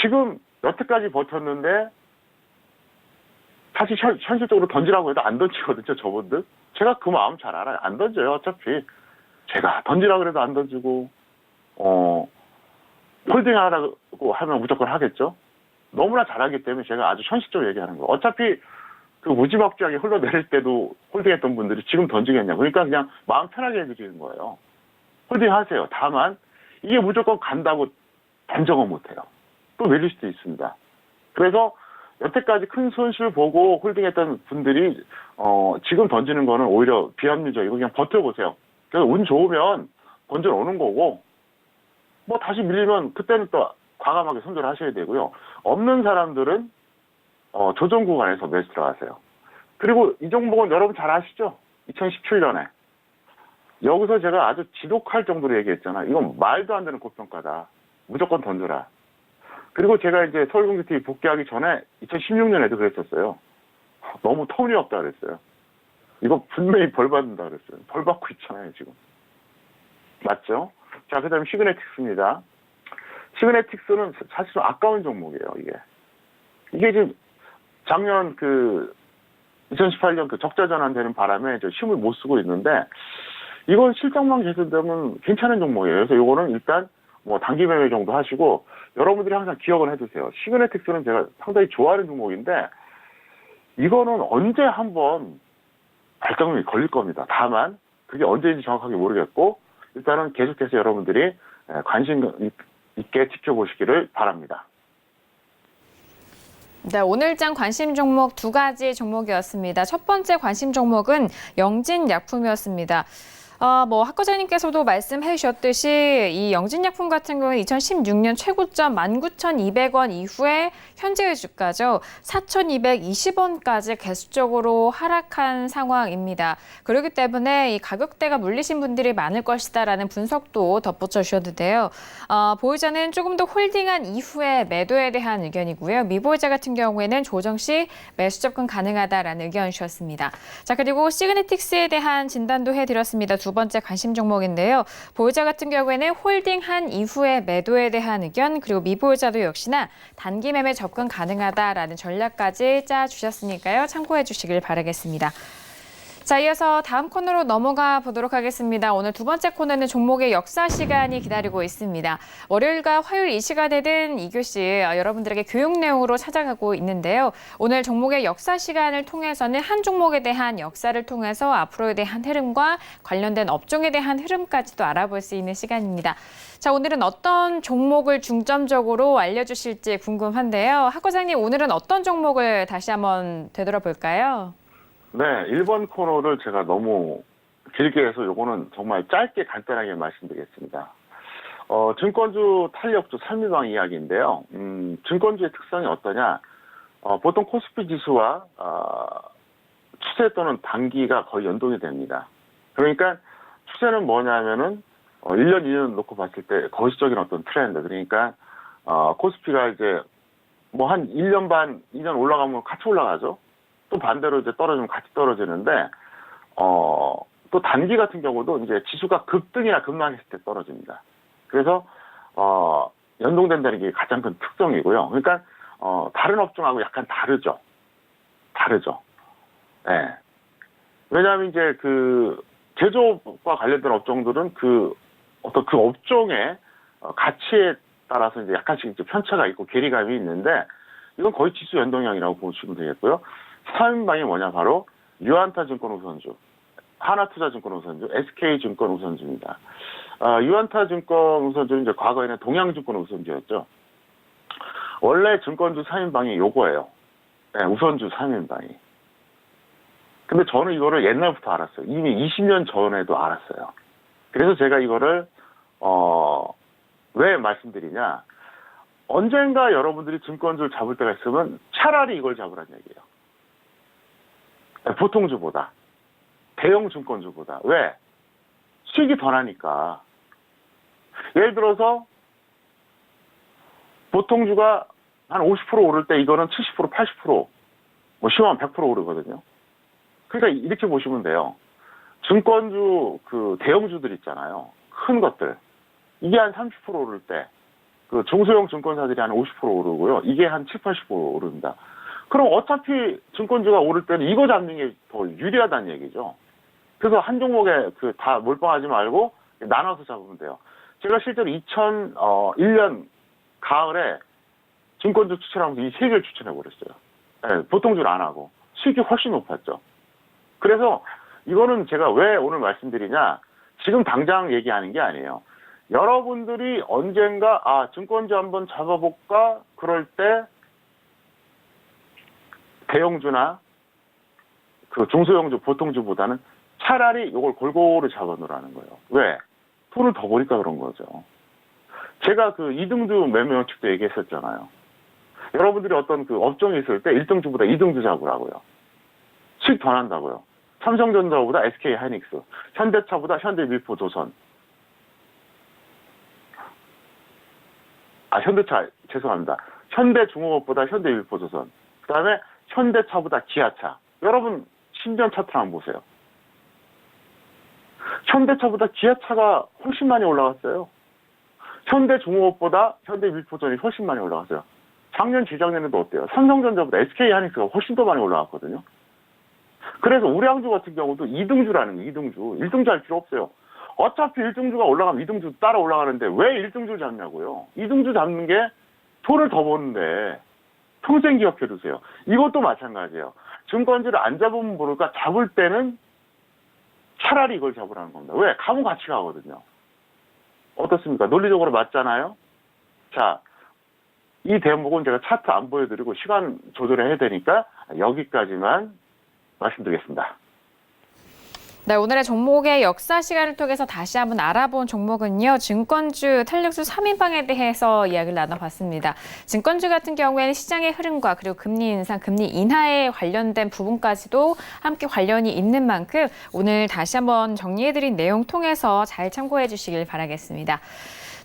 [SPEAKER 3] 지금 여태까지 버텼는데 사실 현실적으로 던지라고 해도 안 던지거든요. 저분들. 제가 그 마음 잘 알아요. 안 던져요. 어차피 제가 던지라고 해도 안 던지고 홀딩하라고 하면 무조건 하겠죠. 너무나 잘하기 때문에 제가 아주 현실적으로 얘기하는 거예요. 어차피 그 무지막지하게 흘러내릴 때도 홀딩했던 분들이 지금 던지겠냐. 그러니까 그냥 마음 편하게 해드리는 거예요. 홀딩하세요. 다만 이게 무조건 간다고 단정은 못해요. 또 밀릴 수도 있습니다. 그래서 여태까지 큰 손실 보고 홀딩했던 분들이 지금 던지는 거는 오히려 비합리적이고 그냥 버텨보세요. 그래서 운 좋으면 던져 오는 거고 다시 밀리면 그때는 또 과감하게 손절하셔야 되고요. 없는 사람들은 조정 구간에서 매수 들어가세요. 그리고 이 종목은 여러분 잘 아시죠? 2017년에 여기서 제가 아주 지독할 정도로 얘기했잖아요. 이건 말도 안 되는 고평가다. 무조건 던져라. 그리고 제가 이제 서울경제TV 복귀하기 전에 2016년에도 그랬었어요. 너무 터무니없다 그랬어요. 이거 분명히 벌 받는다 그랬어요. 벌 받고 있잖아요, 지금. 맞죠? 자, 그 다음에 시그네틱스입니다. 시그네틱스는 사실 좀 아까운 종목이에요, 이게. 이게 지금 작년 2018년 적자 전환되는 바람에 힘을 못 쓰고 있는데, 이건 실적만 개선되면 괜찮은 종목이에요. 그래서 이거는 일단 단기 매매 정도 하시고, 여러분들이 항상 기억을 해두세요. 시그네틱스는 제가 상당히 좋아하는 종목인데, 이거는 언제 한번 발작용이 걸릴 겁니다. 다만, 그게 언제인지 정확하게 모르겠고, 일단은 계속해서 여러분들이 관심 있게 지켜보시기를 바랍니다.
[SPEAKER 2] 네, 오늘장 관심 종목 2가지 종목이었습니다. 첫 번째 관심 종목은 영진약품이었습니다. 학 과장님께서도 말씀해 주셨듯이 이 영진약품 같은 경우는 2016년 최고점 19,200원 이후에 현재의 주가죠. 4,220원까지 계속적으로 하락한 상황입니다. 그렇기 때문에 이 가격대가 물리신 분들이 많을 것이다라는 분석도 덧붙여 주셨는데요. 보유자는 조금 더 홀딩한 이후에 매도에 대한 의견이고요. 미보유자 같은 경우에는 조정 시 매수 접근 가능하다라는 의견 주셨습니다. 자, 그리고 시그네틱스에 대한 진단도 해드렸습니다. 두 번째 관심 종목인데요. 보유자 같은 경우에는 홀딩한 이후에 매도에 대한 의견, 그리고 미보유자도 역시나 단기 매매 접근 가능하다라는 전략까지 짜주셨으니까요. 참고해 주시길 바라겠습니다. 자, 이어서 다음 코너로 넘어가 보도록 하겠습니다. 오늘 두 번째 코너는 종목의 역사 시간이 기다리고 있습니다. 월요일과 화요일 이 시간에는 2교시 여러분들에게 교육 내용으로 찾아가고 있는데요. 오늘 종목의 역사 시간을 통해서는 한 종목에 대한 역사를 통해서 앞으로에 대한 흐름과 관련된 업종에 대한 흐름까지도 알아볼 수 있는 시간입니다. 자, 오늘은 어떤 종목을 중점적으로 알려주실지 궁금한데요. 학 과장님, 오늘은 어떤 종목을 다시 한번 되돌아볼까요?
[SPEAKER 3] 네, 1번 코너를 제가 너무 길게 해서 요거는 정말 짧게 간단하게 말씀드리겠습니다. 증권주 탄력주 산미방 이야기인데요. 증권주의 특성이 어떠냐? 보통 코스피 지수와 추세 또는 단기가 거의 연동이 됩니다. 그러니까 추세는 뭐냐면은 1년, 2년 놓고 봤을 때 거시적인 어떤 트렌드. 그러니까 코스피가 이제 한 1년 반, 2년 올라가면 같이 올라가죠. 또 반대로 이제 떨어지면 같이 떨어지는데, 또 단기 같은 경우도 이제 지수가 급등이나 급락했을 때 떨어집니다. 그래서, 연동된다는 게 가장 큰 특성이고요. 그러니까, 다른 업종하고 약간 다르죠. 예. 왜냐하면 이제 그 제조업과 관련된 업종들은 그 어떤 그 업종의 가치에 따라서 이제 약간씩 이제 편차가 있고 괴리감이 있는데 이건 거의 지수 연동형이라고 보시면 되겠고요. 3인방이 뭐냐 바로 유안타증권 우선주, 하나투자증권 우선주, SK증권 우선주입니다. 유안타증권 우선주는 이제 과거에는 동양증권 우선주였죠. 원래 증권주 3인방이 요거예요. 네, 우선주 3인방이. 근데 저는 이거를 옛날부터 알았어요. 이미 20년 전에도 알았어요. 그래서 제가 이거를 왜 말씀드리냐. 언젠가 여러분들이 증권주를 잡을 때가 있으면 차라리 이걸 잡으라는 얘기예요. 보통주보다. 대형 증권주보다. 왜? 수익이 더 나니까. 예를 들어서 보통주가 한 50% 오를 때 이거는 70%, 80%, 뭐 심하면 100% 오르거든요. 그러니까 이렇게 보시면 돼요. 증권주 그 대형주들 있잖아요. 큰 것들. 이게 한 30% 오를 때 그 중소형 증권사들이 한 50% 오르고요. 이게 한 7, 80% 오릅니다. 그럼 어차피 증권주가 오를 때는 이거 잡는 게 더 유리하다는 얘기죠. 그래서 한 종목에 그 다 몰빵하지 말고 나눠서 잡으면 돼요. 제가 실제로 2001년 가을에 증권주 추천하면서 이 세 개를 추천해버렸어요. 네, 보통주를 안 하고. 수익이 훨씬 높았죠. 그래서 이거는 제가 왜 오늘 말씀드리냐. 지금 당장 얘기하는 게 아니에요. 여러분들이 언젠가 증권주 한번 잡아볼까? 그럴 때 대형주나 그 중소형주, 보통주보다는 차라리 이걸 골고루 잡아놓으라는 거예요. 왜? 돈을 더 버니까 그런 거죠. 제가 그 2등주 매매 원칙도 얘기했었잖아요. 여러분들이 어떤 그 업종이 있을 때 1등주보다 2등주 잡으라고요. 수익 더 난다고요. 삼성전자보다 SK하이닉스, 현대차보다 현대밀포조선. 현대차, 죄송합니다. 현대중공업보다 현대밀포조선. 그 다음에 현대차보다 기아차. 여러분, 10년 차트를 한번 보세요. 현대차보다 기아차가 훨씬 많이 올라갔어요. 현대중공업보다 현대밀포조선이 훨씬 많이 올라갔어요. 작년, 재작년에도 어때요? 삼성전자보다 SK하이닉스가 훨씬 더 많이 올라갔거든요. 그래서 우량주 같은 경우도 2등주라는 거예요. 2등주. 1등주 할 필요 없어요. 어차피 1등주가 올라가면 2등주 따라 올라가는데 왜 1등주를 잡냐고요. 2등주 잡는 게 돈을 더 버는데 평생 기억해 두세요. 이것도 마찬가지예요. 증권주를 안 잡으면 모를까 잡을 때는 차라리 이걸 잡으라는 겁니다. 왜? 가면 같이 가거든요. 어떻습니까? 논리적으로 맞잖아요. 자, 이 대목은 제가 차트 안 보여드리고 시간 조절해야 되니까 여기까지만 말씀드리겠습니다.
[SPEAKER 2] 네, 오늘의 종목의 역사 시간을 통해서 다시 한번 알아본 종목은요. 증권주 탄력주 3인방에 대해서 이야기를 나눠봤습니다. 증권주 같은 경우에는 시장의 흐름과 그리고 금리 인상, 금리 인하에 관련된 부분까지도 함께 관련이 있는 만큼 오늘 다시 한번 정리해드린 내용 통해서 잘 참고해 주시길 바라겠습니다.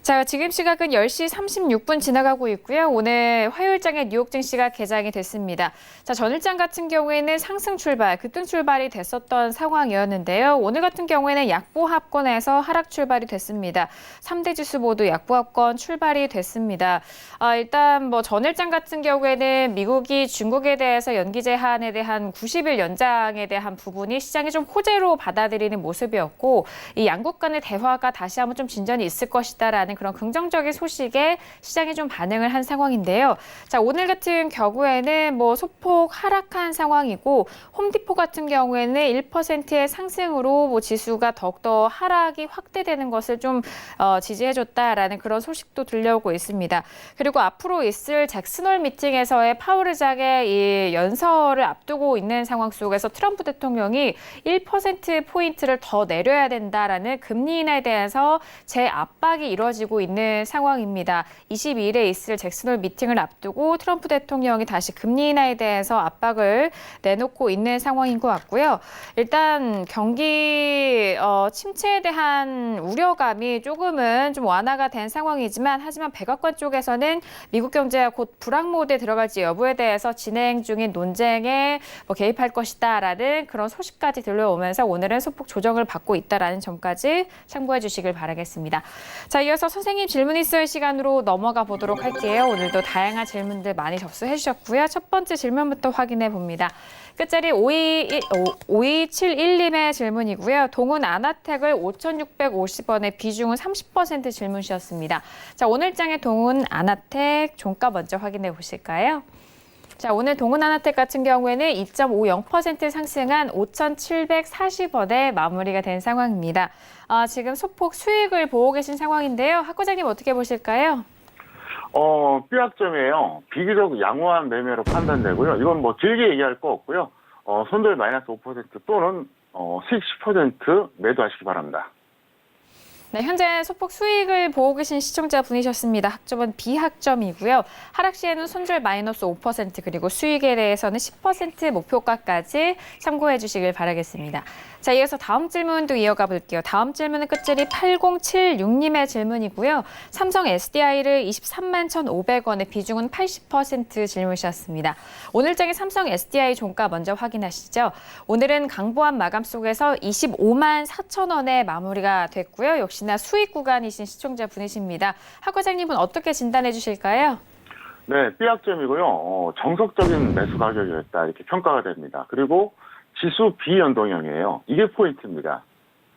[SPEAKER 2] 자, 지금 시각은 10시 36분 지나가고 있고요. 오늘 화요일장의 뉴욕 증시가 개장이 됐습니다. 자, 전일장 같은 경우에는 상승 출발, 급등 출발이 됐었던 상황이었는데요. 오늘 같은 경우에는 약보합권에서 하락 출발이 됐습니다. 3대 지수 모두 약보합권 출발이 됐습니다. 일단 뭐 전일장 같은 경우에는 미국이 중국에 대해서 연기 제한에 대한 90일 연장에 대한 부분이 시장이 좀 호재로 받아들이는 모습이었고, 이 양국 간의 대화가 다시 한번 좀 진전이 있을 것이다라는 그런 긍정적인 소식에 시장이 좀 반응을 한 상황인데요. 자, 오늘 같은 경우에는 뭐 소폭 하락한 상황이고, 홈디포 같은 경우에는 1%의 상승으로 뭐 지수가 더욱더 하락이 확대되는 것을 좀 지지해줬다라는 그런 소식도 들려오고 있습니다. 그리고 앞으로 있을 잭슨홀 미팅에서의 파월 의장의 이 연설을 앞두고 있는 상황 속에서 트럼프 대통령이 1%포인트를 더 내려야 된다라는 금리 인하에 대해서 재압박이 이루어지고 있는 상황입니다. 22일에 있을 잭슨홀 미팅을 앞두고 트럼프 대통령이 다시 금리 인하에 대해서 압박을 내놓고 있는 상황인 것 같고요. 일단 경기 침체에 대한 우려감이 조금은 좀 완화가 된 상황이지만, 하지만 백악관 쪽에서는 미국 경제가 곧 불황 모드에 들어갈지 여부에 대해서 진행 중인 논쟁에 개입할 것이다라는 그런 소식까지 들려오면서 오늘은 소폭 조정을 받고 있다라는 점까지 참고해 주시길 바라겠습니다. 자, 이어서 선생님 질문 있어요 시간으로 넘어가 보도록 할게요. 오늘도 다양한 질문들 많이 접수해 주셨고요. 첫 번째 질문부터 확인해 봅니다. 끝자리 5271님의 질문이고요. 동은 아나텍을 5,650원에 비중은 30% 질문 주셨습니다. 자, 오늘 장의 동은 아나텍 종가 먼저 확인해 보실까요? 자, 오늘 동은 아나텍 같은 경우에는 2.50% 상승한 5,740원에 마무리가 된 상황입니다. 지금 소폭 수익을 보고 계신 상황인데요. 학부장님 어떻게 보실까요?
[SPEAKER 3] 삐약점이에요. 비교적 양호한 매매로 판단되고요. 이건 뭐 길게 얘기할 거 없고요. 손절 마이너스 5% 또는 수익 10% 매도하시기 바랍니다.
[SPEAKER 2] 네, 현재 소폭 수익을 보고 계신 시청자분이셨습니다. 학점은 B학점이고요. 하락 시에는 손절 마이너스 5% 그리고 수익에 대해서는 10% 목표가까지 참고해 주시길 바라겠습니다. 자, 이어서 다음 질문도 이어가 볼게요. 다음 질문은 끝자리 8076님의 질문이고요. 삼성 SDI를 23만 1,500원에 비중은 80% 질문 주셨습니다. 오늘 장의 삼성 SDI 종가 먼저 확인하시죠. 오늘은 강보한 마감 속에서 25만 4천원에 마무리가 됐고요. 역시나 수익 구간이신 시청자분이십니다. 학 과장님은 어떻게 진단해 주실까요?
[SPEAKER 3] 네, B학점이고요. 정석적인 매수 가격이었다 이렇게 평가가 됩니다. 그리고 지수 비연동형이에요. 이게 포인트입니다.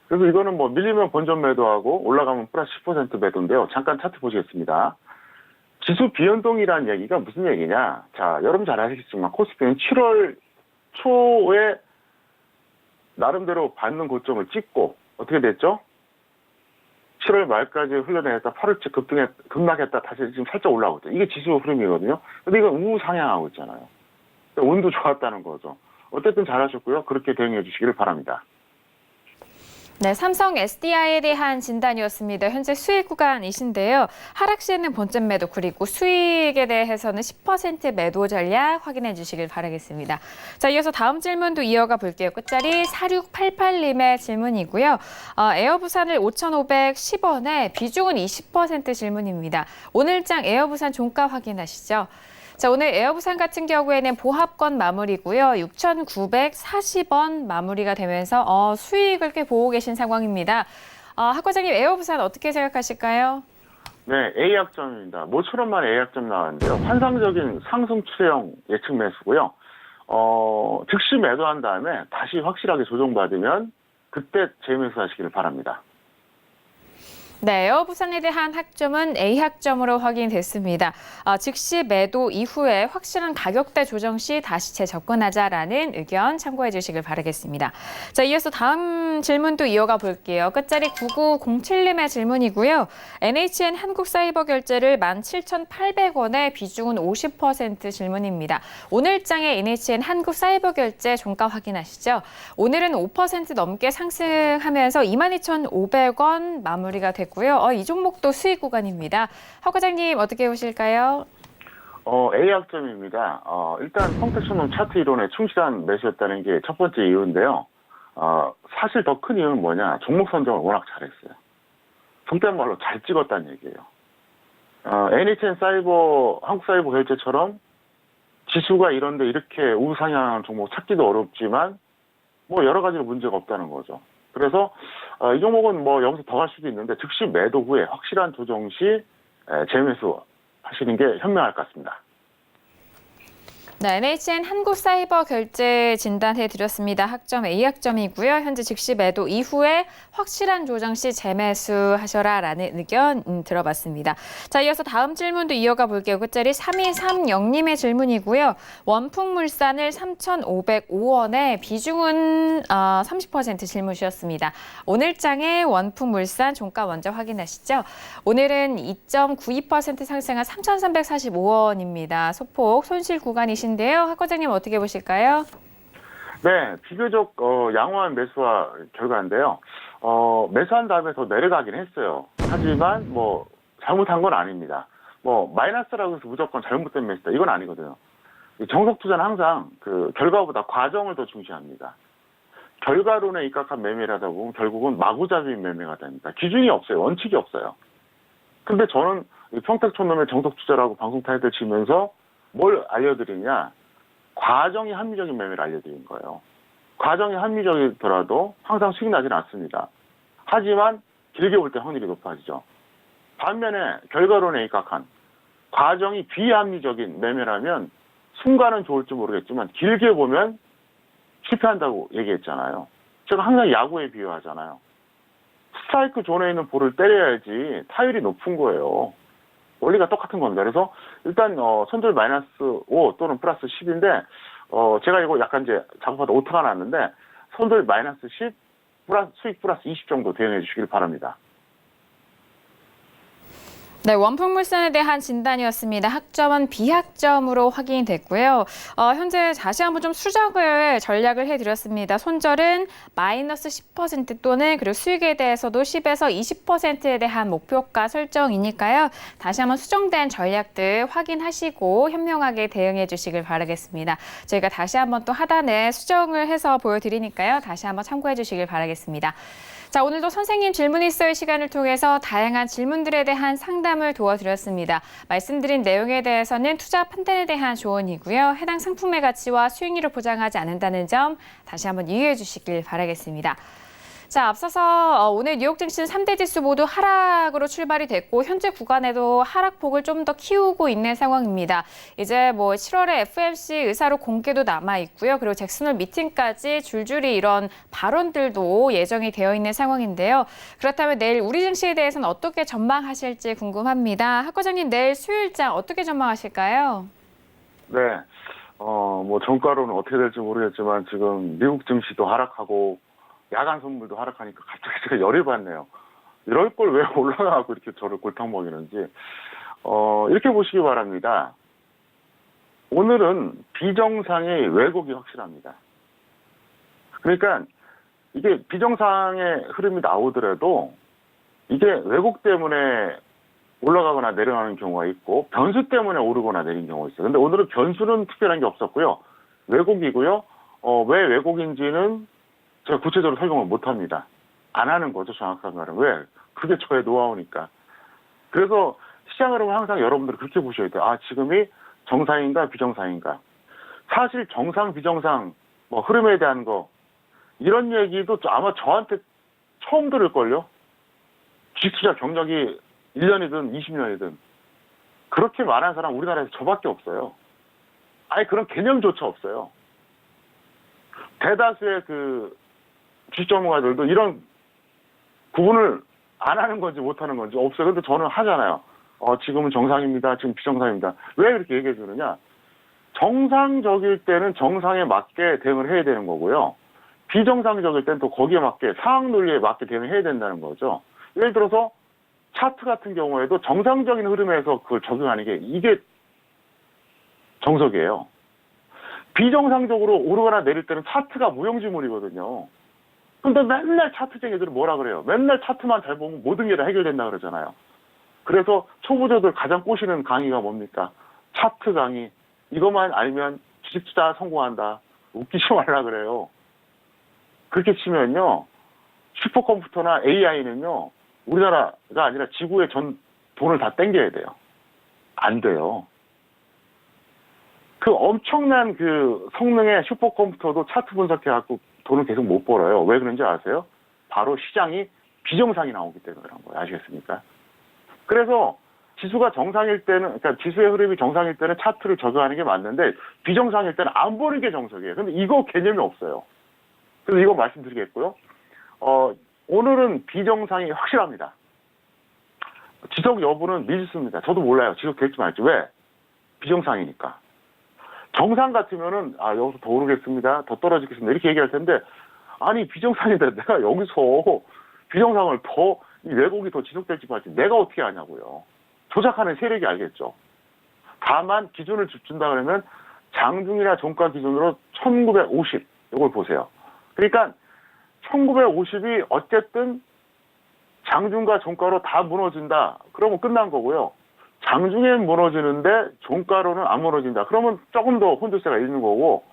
[SPEAKER 3] 그래서 이거는 뭐 밀리면 본전 매도하고 올라가면 플러스 10% 매도인데요. 잠깐 차트 보시겠습니다. 지수 비연동이라는 얘기가 무슨 얘기냐? 자, 여러분 잘 아시겠지만 코스피는 7월 초에 나름대로 받는 고점을 찍고 어떻게 됐죠? 7월 말까지 흘러내렸다 8월째 급락했다 다시 지금 살짝 올라오고 있죠. 이게 지수 흐름이거든요. 근데 이건 우상향하고 있잖아요. 그러니까 운도 좋았다는 거죠. 어쨌든 잘하셨고요. 그렇게 대응해 주시기를 바랍니다.
[SPEAKER 2] 네, 삼성 SDI에 대한 진단이었습니다. 현재 수익 구간이신데요. 하락 시에는 본전 매도 그리고 수익에 대해서는 10% 매도 전략 확인해 주시길 바라겠습니다. 자, 이어서 다음 질문도 이어가 볼게요. 끝자리 4688님의 질문이고요. 에어부산을 5,510원에 비중은 20% 질문입니다. 오늘장 에어부산 종가 확인하시죠. 자, 오늘 에어부산 같은 경우에는 보합권 마무리고요. 6,940원 마무리가 되면서 수익을 꽤 보고 계신 상황입니다. 학 과장님 에어부산 어떻게 생각하실까요?
[SPEAKER 3] 네, A학점입니다. 모처럼 만에 A학점 나왔는데요. 환상적인 상승 추세형 예측 매수고요. 즉시 매도한 다음에 다시 확실하게 조정받으면 그때 재매수하시기를 바랍니다.
[SPEAKER 2] 네, 에어부산에 대한 학점은 A학점으로 확인됐습니다. 즉시 매도 이후에 확실한 가격대 조정 시 다시 재접근하자라는 의견 참고해 주시길 바라겠습니다. 자, 이어서 다음 질문도 이어가 볼게요. 끝자리 9907님의 질문이고요. NHN 한국사이버결제를 17,800원에 비중은 50% 질문입니다. 오늘장의 NHN 한국사이버결제 종가 확인하시죠. 오늘은 5% 넘게 상승하면서 22,500원 마무리가 됐고 이 종목도 수익 구간입니다. 학 과장님 어떻게 보실까요?
[SPEAKER 3] A학점입니다. 일단 펑텍션홈 차트 이론에 충실한 매수였다는 게 첫 번째 이유인데요. 사실 더 큰 이유는 뭐냐? 종목 선정을 워낙 잘했어요. 속된 말로 잘 찍었다는 얘기예요. NHN 사이버, 한국사이버 결제처럼 지수가 이런데 이렇게 우상향하는 종목 찾기도 어렵지만 뭐 여러 가지로 문제가 없다는 거죠. 그래서 이 종목은 뭐 여기서 더 갈 수도 있는데 즉시 매도 후에 확실한 조정 시 재매수 하시는 게 현명할 것 같습니다.
[SPEAKER 2] 네, NHN 한국사이버결제 진단해드렸습니다. 학점 A학점이고요. 현재 즉시 매도 이후에 확실한 조정 시 재매수하셔라라는 의견 들어봤습니다. 자, 이어서 다음 질문도 이어가 볼게요. 끝자리 3230님의 질문이고요. 원풍물산을 3,505원에 비중은 30% 질문 주셨습니다. 오늘장의 원풍물산 종가 먼저 확인하시죠. 오늘은 2.92% 상승한 3,345원입니다. 소폭 손실 구간이신 데요. 학 과장님 어떻게 보실까요?
[SPEAKER 3] 네, 비교적 양호한 매수와 결과인데요. 매수한 다음에 더 내려가긴 했어요. 하지만 뭐 잘못한 건 아닙니다. 뭐 마이너스라고 해서 무조건 잘못된 매수다 이건 아니거든요. 정석 투자는 항상 그 결과보다 과정을 더 중시합니다. 결과론에 입각한 매매를 하다 보면 결국은 마구잡이인 매매가 됩니다. 기준이 없어요. 원칙이 없어요. 근데 저는 평택촌놈의 정석 투자라고 방송 타이틀 치면서 뭘 알려드리냐? 과정이 합리적인 매매를 알려드린 거예요. 과정이 합리적이더라도 항상 수익 나지는 않습니다. 하지만 길게 볼 때 확률이 높아지죠. 반면에 결과론에 입각한 과정이 비합리적인 매매라면 순간은 좋을지 모르겠지만 길게 보면 실패한다고 얘기했잖아요. 제가 항상 야구에 비유하잖아요. 스트라이크 존에 있는 볼을 때려야지 타율이 높은 거예요. 원리가 똑같은 겁니다. 그래서 일단 손절 마이너스 5 또는 플러스 10인데 제가 이거 약간 이제 작업하다 오타가 났는데 손절 마이너스 10, 수익 플러스 20 정도 대응해 주시길 바랍니다.
[SPEAKER 2] 네, 원풍물산에 대한 진단이었습니다. 학점은 비학점으로 확인이 됐고요. 현재 다시 한번 좀 수정을 전략을 해드렸습니다. 손절은 마이너스 10% 또는 그리고 수익에 대해서도 10에서 20%에 대한 목표가 설정이니까요. 다시 한번 수정된 전략들 확인하시고 현명하게 대응해 주시길 바라겠습니다. 저희가 다시 한번 또 하단에 수정을 해서 보여드리니까요. 다시 한번 참고해 주시길 바라겠습니다. 자, 오늘도 선생님 질문 있어요 시간을 통해서 다양한 질문들에 대한 상담을 도와드렸습니다. 말씀드린 내용에 대해서는 투자 판단에 대한 조언이고요. 해당 상품의 가치와 수익률을 보장하지 않는다는 점 다시 한번 이해해 주시길 바라겠습니다. 자, 앞서서 오늘 뉴욕 증시는 3대 지수 모두 하락으로 출발이 됐고 현재 구간에도 하락폭을 좀 더 키우고 있는 상황입니다. 이제 7월에 FOMC 의사로 공개도 남아 있고요. 그리고 잭슨홀 미팅까지 줄줄이 이런 발언들도 예정이 되어 있는 상황인데요. 그렇다면 내일 우리 증시에 대해서는 어떻게 전망하실지 궁금합니다. 학 과장님, 내일 수요일장 어떻게 전망하실까요?
[SPEAKER 3] 네. 종가로는 어떻게 될지 모르겠지만 지금 미국 증시도 하락하고 야간 선물도 하락하니까 갑자기 제가 열이 받네요. 이럴 걸 왜 올라가고 이렇게 저를 골탕 먹이는지. 이렇게 보시기 바랍니다. 오늘은 비정상의 왜곡이 확실합니다. 그러니까 이게 비정상의 흐름이 나오더라도 이게 왜곡 때문에 올라가거나 내려가는 경우가 있고 변수 때문에 오르거나 내리는 경우가 있어요. 근데 오늘은 변수는 특별한 게 없었고요. 왜곡이고요. 왜 왜곡인지는 제가 구체적으로 설명을 못합니다. 안 하는 거죠, 정확한 말은. 왜? 그게 저의 노하우니까. 그래서 시장 흐름은 항상 여러분들이 그렇게 보셔야 돼요. 아, 지금이 정상인가 비정상인가. 사실 정상, 비정상, 흐름에 대한 거 이런 얘기도 아마 저한테 처음 들을걸요? 주식투자 경력이 1년이든 20년이든 그렇게 말하는 사람 우리나라에서 저밖에 없어요. 아예 그런 개념조차 없어요. 대다수의 주식 전문가들도 이런 구분을 안 하는 건지 못 하는 건지 없어요. 근데 저는 하잖아요. 지금은 정상입니다. 지금 비정상입니다. 왜 그렇게 얘기해 주느냐? 정상적일 때는 정상에 맞게 대응을 해야 되는 거고요. 비정상적일 때는 또 거기에 맞게 상황 논리에 맞게 대응을 해야 된다는 거죠. 예를 들어서 차트 같은 경우에도 정상적인 흐름에서 그걸 적용하는 게 이게 정석이에요. 비정상적으로 오르거나 내릴 때는 차트가 무용지물이거든요. 근데 맨날 차트쟁이들은 뭐라 그래요? 맨날 차트만 잘 보면 모든 게 다 해결된다 그러잖아요. 그래서 초보자들 가장 꼬시는 강의가 뭡니까? 차트 강의. 이것만 알면 주식 투자 성공한다. 웃기지 말라 그래요. 그렇게 치면요. 슈퍼컴퓨터나 AI는요. 우리나라가 아니라 지구의 전 돈을 다 땡겨야 돼요. 안 돼요. 그 엄청난 성능의 슈퍼컴퓨터도 차트 분석해갖고 돈을 계속 못 벌어요. 왜 그런지 아세요? 바로 시장이 비정상이 나오기 때문에 그런 거예요. 아시겠습니까? 그래서 지수가 정상일 때는, 그러니까 지수의 흐름이 정상일 때는 차트를 적용하는 게 맞는데 비정상일 때는 안 보는 게 정석이에요. 근데 이거 개념이 없어요. 그래서 이거 말씀드리겠고요. 오늘은 비정상이 확실합니다. 지속 여부는 미지수입니다. 저도 몰라요. 지속될지 말지. 왜? 비정상이니까. 정상 같으면은 여기서 더 오르겠습니다. 더 떨어지겠습니다. 이렇게 얘기할 텐데 아니 비정상인데 내가 여기서 비정상을 이 왜곡이 더 지속될지 말지 내가 어떻게 아냐고요. 조작하는 세력이 알겠죠. 다만 기준을 준다 그러면 장중이나 종가 기준으로 1950 이걸 보세요. 그러니까 1950이 어쨌든 장중과 종가로 다 무너진다. 그러면 끝난 거고요. 장중엔 무너지는데 종가로는 안 무너진다. 그러면 조금 더 혼조세가 있는 거고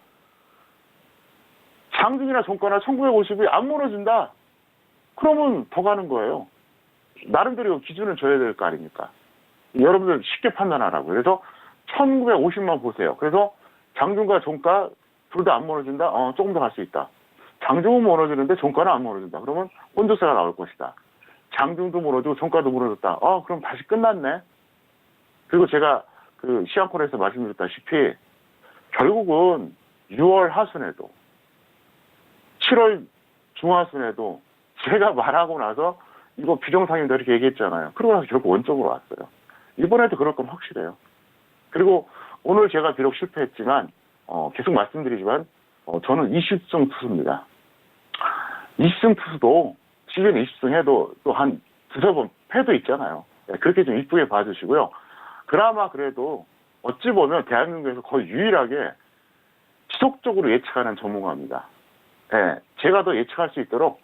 [SPEAKER 3] 장중이나 종가나 1950이 안 무너진다. 그러면 더 가는 거예요. 나름대로 기준을 줘야 될 거 아닙니까? 여러분들 쉽게 판단하라고. 그래서 1950만 보세요. 그래서 장중과 종가 둘 다 안 무너진다. 조금 더 갈 수 있다. 장중은 무너지는데 종가는 안 무너진다. 그러면 혼조세가 나올 것이다. 장등도 무너지고 종가도 무너졌다. 그럼 다시 끝났네. 그리고 제가 그 시황콜에서 말씀드렸다시피 결국은 6월 하순에도 7월 중하순에도 제가 말하고 나서 이거 비정상이다 이렇게 얘기했잖아요. 그러고 나서 결국 원점으로 왔어요. 이번에도 그럴 건 확실해요. 그리고 오늘 제가 비록 실패했지만 계속 말씀드리지만 저는 20승 투수입니다. 20승 투수도 시즌 20승 해도 또 한 두세 번 패도 있잖아요. 그렇게 좀 이쁘게 봐주시고요. 그나마 그래도 어찌 보면 대한민국에서 거의 유일하게 지속적으로 예측하는 전문가입니다. 제가 더 예측할 수 있도록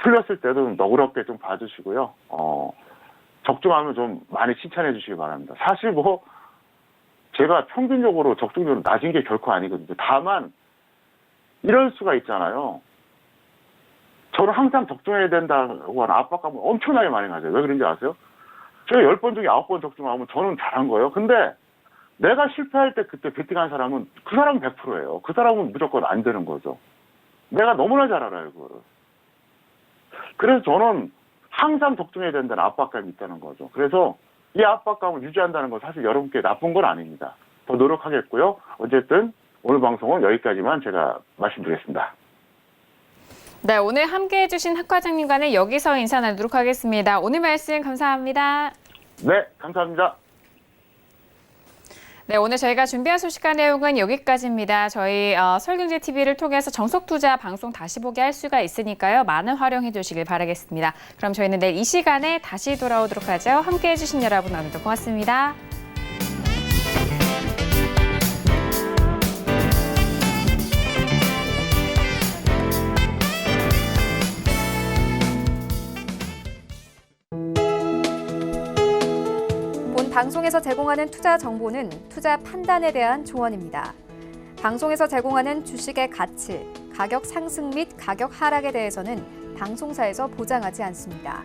[SPEAKER 3] 틀렸을 때도 좀 너그럽게 좀 봐주시고요. 적중하면 좀 많이 칭찬해 주시기 바랍니다. 사실 뭐 제가 평균적으로 적중률은 낮은 게 결코 아니거든요. 다만 이럴 수가 있잖아요. 저는 항상 적중해야 된다고 하는 압박감을 엄청나게 많이 가져요. 왜 그런지 아세요? 제가 10번 중에 9번 적중하면 저는 잘한 거예요. 근데 내가 실패할 때 그때 베팅한 사람은 그 사람은 100%예요. 그 사람은 무조건 안 되는 거죠. 내가 너무나 잘 알아요, 그거를. 그래서 저는 항상 적중해야 된다는 압박감이 있다는 거죠. 그래서 이 압박감을 유지한다는 건 사실 여러분께 나쁜 건 아닙니다. 더 노력하겠고요. 어쨌든 오늘 방송은 여기까지만 제가 말씀드리겠습니다.
[SPEAKER 2] 네, 오늘 함께해 주신 학 과장님과는 여기서 인사 나누도록 하겠습니다. 오늘 말씀 감사합니다.
[SPEAKER 3] 네, 감사합니다.
[SPEAKER 2] 네, 오늘 저희가 준비한 소식과 내용은 여기까지입니다. 저희 서울경제TV를 통해서 정석투자 방송 다시 보게 할 수가 있으니까요. 많은 활용해 주시길 바라겠습니다. 그럼 저희는 내일 이 시간에 다시 돌아오도록 하죠. 함께해 주신 여러분 오늘도 고맙습니다.
[SPEAKER 1] 본 방송에서 제공하는 투자 정보는 투자 판단에 대한 조언입니다. 방송에서 제공하는 주식의 가치, 가격 상승 및 가격 하락에 대해서는 방송사에서 보장하지 않습니다.